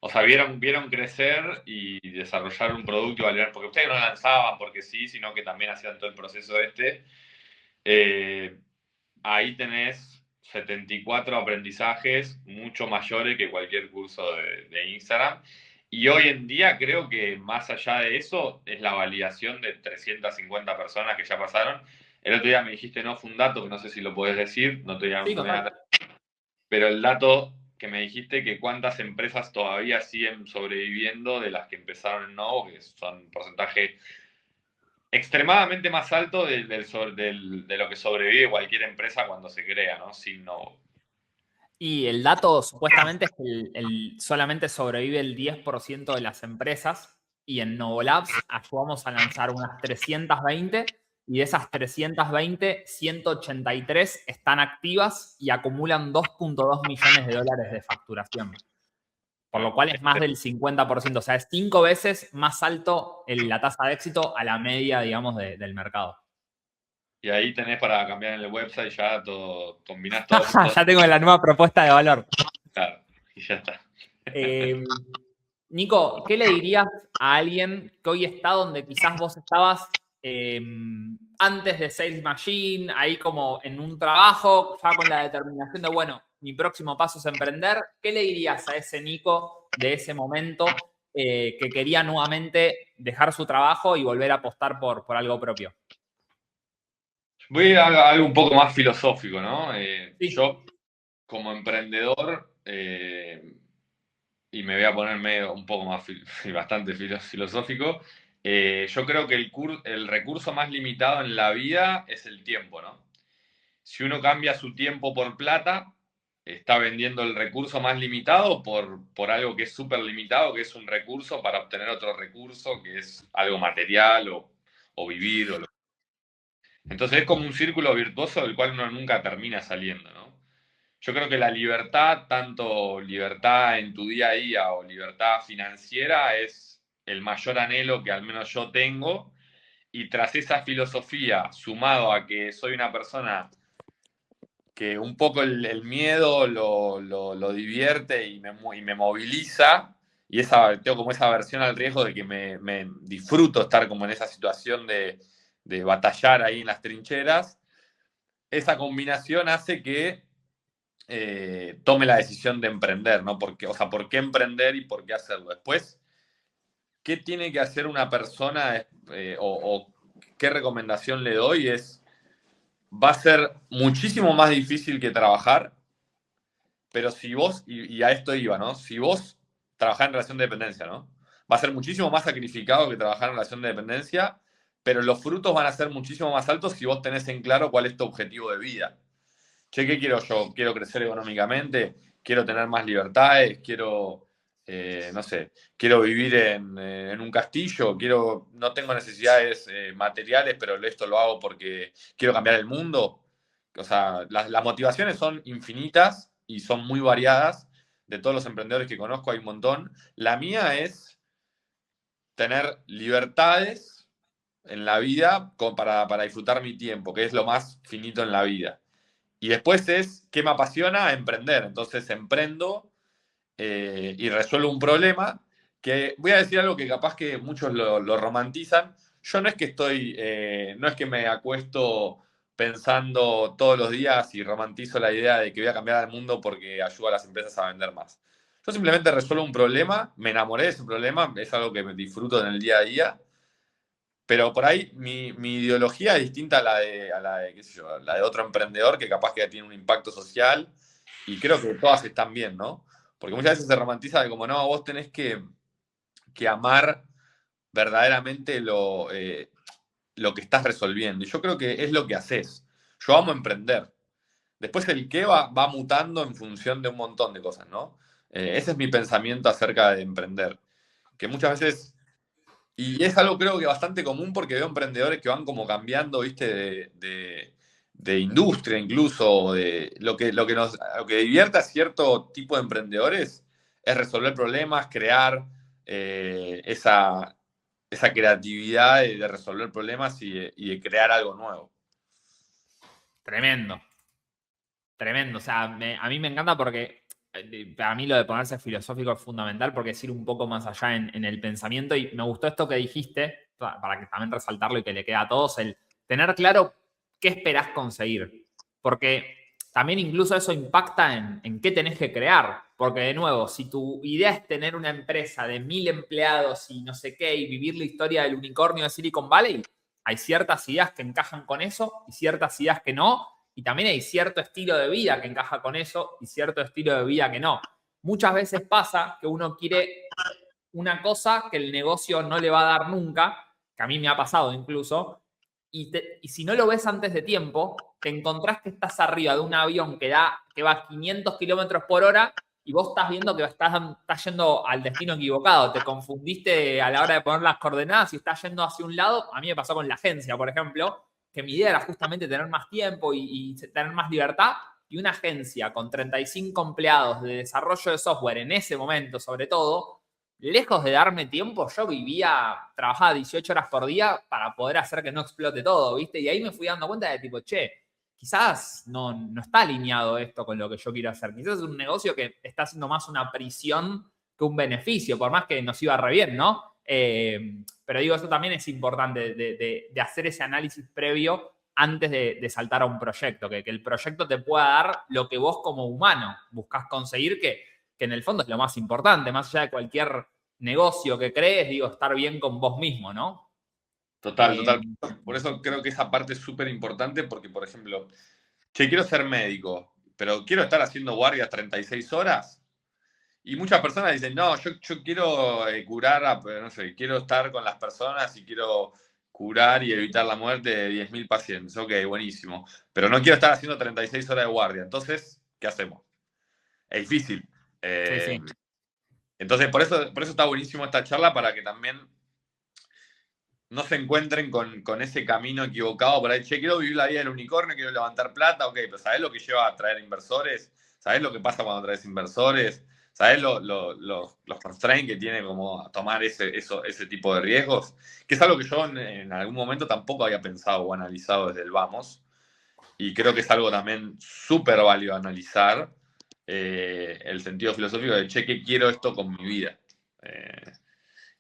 Speaker 3: O sea, vieron crecer y desarrollar un producto y validar, porque ustedes no lanzaban porque sí, sino que también hacían todo el proceso este. Ahí tenés 74 aprendizajes mucho mayores que cualquier curso de Instagram. Y hoy en día creo que más allá de eso es la validación de 350 personas que ya pasaron. El otro día me dijiste, no, fue un dato que no sé si lo podés decir, no te voy a
Speaker 1: Sí,
Speaker 3: poner,
Speaker 1: total.
Speaker 3: pero el dato que me dijiste que cuántas empresas todavía siguen sobreviviendo de las que empezaron en Novo, que son un porcentaje extremadamente más alto de lo que sobrevive cualquier empresa cuando se crea, ¿no? Sin Novo.
Speaker 1: Y el dato supuestamente es que solamente sobrevive el 10% de las empresas y en Novolabs ayudamos a lanzar unas 320 y de esas 320, 183 están activas y acumulan 2.2 millones de dólares de facturación. Por lo cual es más del 50%, o sea, es 5 veces más alto la tasa de éxito a la media, digamos, del mercado.
Speaker 3: Y ahí tenés para cambiar en el website, ya todo, combinás todo.
Speaker 1: Ya tengo la nueva propuesta de valor.
Speaker 3: Claro, y ya está.
Speaker 1: Nico, ¿qué le dirías a alguien que hoy está donde quizás vos estabas antes de Sales Machine, ahí como en un trabajo, ya con la determinación de, bueno, mi próximo paso es emprender? ¿Qué le dirías a ese Nico de ese momento que quería nuevamente dejar su trabajo y volver a apostar por algo propio?
Speaker 3: Voy a ir a algo un poco más filosófico, ¿no?
Speaker 1: Sí.
Speaker 3: Yo, como emprendedor, y me voy a poner medio un poco más, bastante filosófico, yo creo que el recurso más limitado en la vida es el tiempo, ¿no? Si uno cambia su tiempo por plata, está vendiendo el recurso más limitado por algo que es súper limitado, que es un recurso para obtener otro recurso, que es algo material o vivir. Entonces es como un círculo virtuoso del cual uno nunca termina saliendo, ¿no? Yo creo que la libertad, tanto libertad en tu día a día o libertad financiera, es el mayor anhelo que al menos yo tengo. Y tras esa filosofía, sumado a que soy una persona que un poco el miedo lo divierte y me moviliza, y tengo como esa aversión al riesgo de que me disfruto estar como en esa situación de batallar ahí en las trincheras. Esa combinación hace que tome la decisión de emprender, ¿no? Porque, o sea, ¿por qué emprender y por qué hacerlo? Después, ¿qué tiene que hacer una persona o qué recomendación le doy? Va a ser muchísimo más difícil que trabajar, pero si vos, y a esto iba, ¿no? Si vos trabajás en relación de dependencia, ¿no? Va a ser muchísimo más sacrificado que trabajar en relación de dependencia, pero los frutos van a ser muchísimo más altos si vos tenés en claro cuál es tu objetivo de vida. Che, ¿qué quiero yo? Quiero crecer económicamente, quiero tener más libertades, quiero, no sé, quiero vivir en un castillo, no tengo necesidades materiales, pero esto lo hago porque quiero cambiar el mundo. O sea, las motivaciones son infinitas y son muy variadas. De todos los emprendedores que conozco hay un montón. La mía es tener libertades en la vida para disfrutar mi tiempo, que es lo más finito en la vida. Y después es, ¿qué me apasiona? Emprender. Entonces emprendo y resuelvo un problema que voy a decir algo que capaz que muchos lo romantizan. Yo no es que no es que me acuesto pensando todos los días y romantizo la idea de que voy a cambiar al mundo porque ayudo a las empresas a vender más. Yo simplemente resuelvo un problema, me enamoré de ese problema, es algo que me disfruto en el día a día. Pero por ahí mi ideología es distinta qué sé yo, la de otro emprendedor que capaz que tiene un impacto social y creo que todas están bien, ¿no? Porque muchas veces se romantiza de como, no, vos tenés que amar verdaderamente lo que estás resolviendo. Y yo creo que es lo que haces. Yo amo emprender. Después el qué va mutando en función de un montón de cosas, ¿no? Ese es mi pensamiento acerca de emprender. Que muchas veces Y es algo creo que bastante común porque veo emprendedores que van como cambiando, ¿viste? De industria incluso, de lo que divierte a cierto tipo de emprendedores es resolver problemas, crear esa creatividad de resolver problemas y de crear algo nuevo.
Speaker 1: Tremendo. Tremendo. O sea, a mí me encanta porque para mí lo de ponerse filosófico es fundamental porque es ir un poco más allá en el pensamiento. Y me gustó esto que dijiste, para que también resaltarlo y que le quede a todos, el tener claro qué esperás conseguir. Porque también incluso eso impacta en qué tenés que crear. Porque de nuevo, si tu idea es tener una empresa de 1000 empleados y no sé qué, y vivir la historia del unicornio de Silicon Valley, hay ciertas ideas que encajan con eso y ciertas ideas que no, y también hay cierto estilo de vida que encaja con eso y cierto estilo de vida que no. Muchas veces pasa que uno quiere una cosa que el negocio no le va a dar nunca, que a mí me ha pasado incluso, y si no lo ves antes de tiempo, te encontrás que estás arriba de un avión que va 500 kilómetros por hora y vos estás viendo que estás yendo al destino equivocado, te confundiste a la hora de poner las coordenadas y estás yendo hacia un lado. A mí me pasó con la agencia, por ejemplo, que mi idea era justamente tener más tiempo y tener más libertad, y una agencia con 35 empleados de desarrollo de software en ese momento, sobre todo, lejos de darme tiempo, yo trabajaba 18 horas por día para poder hacer que no explote todo, ¿viste? Y ahí me fui dando cuenta de tipo, che, quizás no está alineado esto con lo que yo quiero hacer. Quizás es un negocio que está haciendo más una prisión que un beneficio, por más que nos iba re bien, ¿no? Pero digo, eso también es importante de hacer ese análisis previo antes de saltar a un proyecto, que el proyecto te pueda dar lo que vos como humano buscas conseguir, que en el fondo es lo más importante, más allá de cualquier negocio que crees, digo, estar bien con vos mismo, ¿no?
Speaker 3: Total, total. Por eso creo que esa parte es súper importante porque, por ejemplo, che, quiero ser médico, pero quiero estar haciendo guardias 36 horas. Y muchas personas dicen, no, yo quiero curar, no sé, quiero estar con las personas y quiero curar y evitar la muerte de 10.000 pacientes. Ok, buenísimo. Pero no quiero estar haciendo 36 horas de guardia. Entonces, ¿qué hacemos? Es difícil.
Speaker 1: Sí, sí.
Speaker 3: Entonces, por eso está buenísimo esta charla para que también no se encuentren con ese camino equivocado por ahí. Che, quiero vivir la vida del unicornio, quiero levantar plata, ok, pero ¿sabés lo que lleva a traer inversores? ¿Sabés lo que pasa cuando traes inversores? ¿Sabés los constraints que tiene como tomar ese tipo de riesgos? Que es algo que yo en algún momento tampoco había pensado o analizado desde el vamos. Y creo que es algo también súper válido analizar el sentido filosófico de, che, ¿qué quiero esto con mi vida?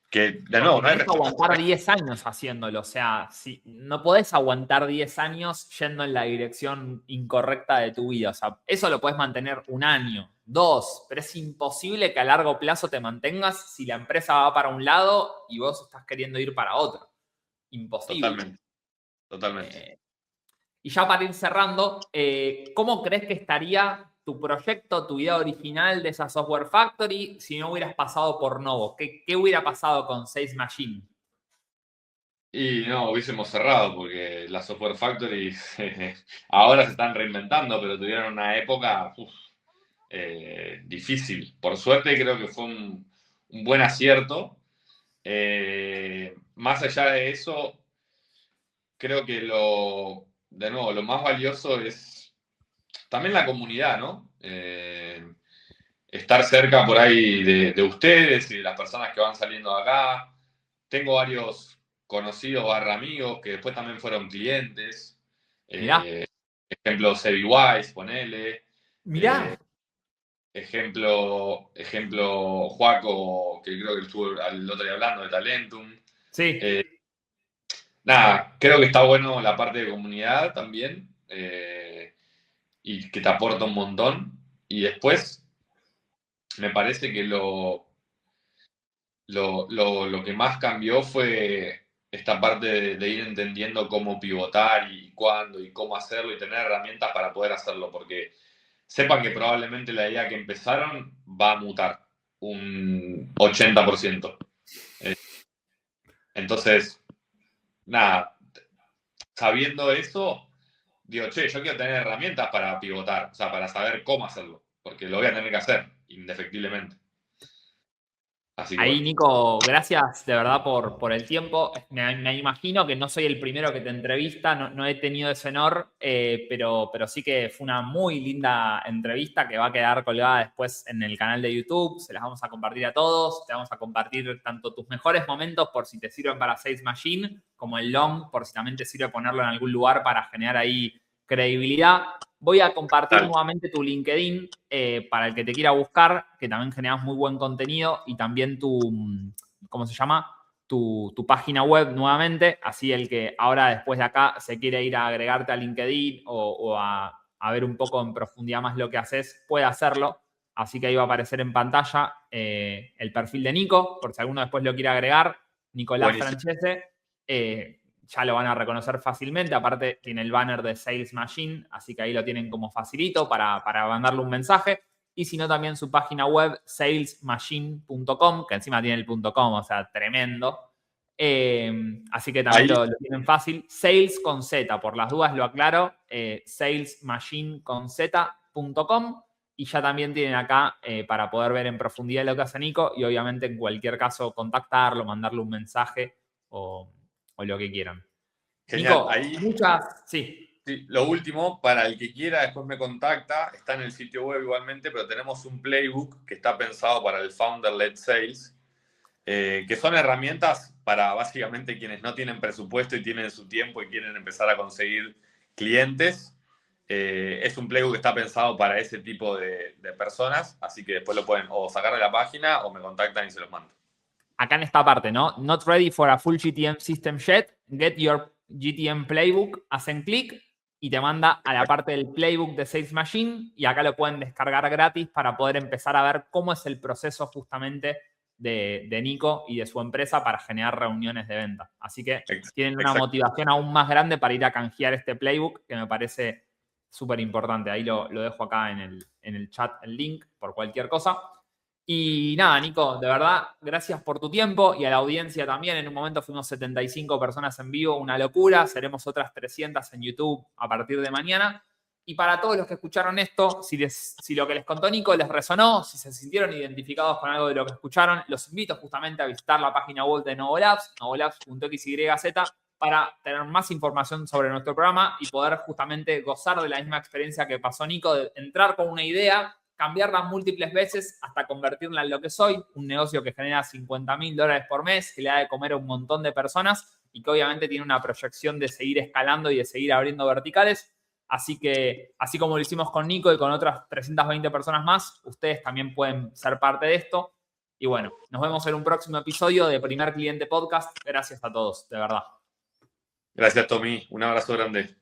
Speaker 3: Que, de nuevo, no hay
Speaker 1: Tenés que aguantar 10 años haciéndolo, o sea, no podés aguantar 10 años yendo en la dirección incorrecta de tu vida, o sea, eso lo podés mantener un año, 2, pero es imposible que a largo plazo te mantengas si la empresa va para un lado y vos estás queriendo ir para otro. Imposible.
Speaker 3: Totalmente.
Speaker 1: Y ya para ir cerrando, ¿cómo crees que estaría tu proyecto, tu idea original de esa Software Factory si no hubieras pasado por Novo? ¿Qué hubiera pasado con Sales Machine?
Speaker 3: Y no, hubiésemos cerrado porque las Software Factory ahora se están reinventando, pero tuvieron una época difícil. Por suerte creo que fue un buen acierto. Más allá de eso, creo que de nuevo, lo más valioso es también la comunidad, ¿no? Estar cerca por ahí de ustedes y de las personas que van saliendo de acá. Tengo varios conocidos barra amigos que después también fueron clientes.
Speaker 1: Mirá,
Speaker 3: Ejemplo, Sebi Wise, ponele.
Speaker 1: mirá.
Speaker 3: Ejemplo, Juaco, que creo que estuvo el otro día hablando de Talentum.
Speaker 1: Sí.
Speaker 3: Nada, creo que está bueno la parte de comunidad también. Y que te aporta un montón. Y después, me parece que lo que más cambió fue esta parte de ir entendiendo cómo pivotar y cuándo y cómo hacerlo y tener herramientas para poder hacerlo, porque sepan que probablemente la idea que empezaron va a mutar un 80%. Entonces, nada, sabiendo eso, digo, che, yo quiero tener herramientas para pivotar, o sea, para saber cómo hacerlo, porque lo voy a tener que hacer, indefectiblemente. Así que
Speaker 1: Ahí,
Speaker 3: bueno.
Speaker 1: Nico, gracias de verdad por el tiempo. Me imagino que no soy el primero que te entrevista, no he tenido ese honor, pero sí que fue una muy linda entrevista que va a quedar colgada después en el canal de YouTube. Se las vamos a compartir a todos. Te vamos a compartir tanto tus mejores momentos por si te sirven para Sales Machine, como el long por si también te sirve ponerlo en algún lugar para generar ahí credibilidad. Voy a compartir nuevamente tu LinkedIn para el que te quiera buscar, que también generas muy buen contenido, y también ¿cómo se llama? Tu página web nuevamente. Así el que ahora después de acá se quiere ir a agregarte a LinkedIn o a ver un poco en profundidad más lo que haces, puede hacerlo. Así que ahí va a aparecer en pantalla el perfil de Nico, por si alguno después lo quiere agregar, Nicolás
Speaker 3: Buenísimo.
Speaker 1: Francese. Ya lo van a reconocer fácilmente. Aparte, tiene el banner de Sales Machine, así que ahí lo tienen como facilito para mandarle un mensaje. Y si no, también su página web, salesmachine.com, que encima tiene el .com, o sea, tremendo. Así que también lo tienen fácil. Sales con Z, por las dudas lo aclaro, salesmachine.com. Y ya también tienen acá para poder ver en profundidad lo que hace Nico y obviamente en cualquier caso contactarlo, mandarle un mensaje o lo que quieran.
Speaker 3: Genial.
Speaker 1: Nico,
Speaker 3: Ahí,
Speaker 1: sí.
Speaker 3: sí, lo último, para el que quiera, después me contacta, está en el sitio web igualmente, pero tenemos un playbook que está pensado para el Founder-Led Sales, que son herramientas para básicamente quienes no tienen presupuesto y tienen su tiempo y quieren empezar a conseguir clientes. Es un playbook que está pensado para ese tipo de personas, así que después lo pueden o sacar de la página o me contactan y se los mando.
Speaker 1: Acá en esta parte, ¿no? Not ready for a full GTM system yet. Get your GTM playbook. Hacen clic y te manda a la parte del playbook de Sales Machine y acá lo pueden descargar gratis para poder empezar a ver cómo es el proceso justamente de Nico y de su empresa para generar reuniones de venta. Así que tienen una motivación aún más grande para ir a canjear este playbook que me parece súper importante. Ahí lo dejo acá en el chat, el link, por cualquier cosa. Y nada, Nico, de verdad, gracias por tu tiempo y a la audiencia también. En un momento fuimos 75 personas en vivo, una locura. Seremos otras 300 en YouTube a partir de mañana. Y para todos los que escucharon esto, si lo que les contó Nico les resonó, si se sintieron identificados con algo de lo que escucharon, los invito justamente a visitar la página web de Novolabs, novolabs.xyz, para tener más información sobre nuestro programa y poder justamente gozar de la misma experiencia que pasó Nico, de entrar con una idea, cambiarla múltiples veces hasta convertirla en lo que soy, un negocio que genera $50,000 por mes, que le da de comer a un montón de personas y que obviamente tiene una proyección de seguir escalando y de seguir abriendo verticales. Así que, así como lo hicimos con Nico y con otras 320 personas más, ustedes también pueden ser parte de esto. Y bueno, nos vemos en un próximo episodio de Primer Cliente Podcast. Gracias a todos, de verdad.
Speaker 3: Gracias, Tommy. Un abrazo grande.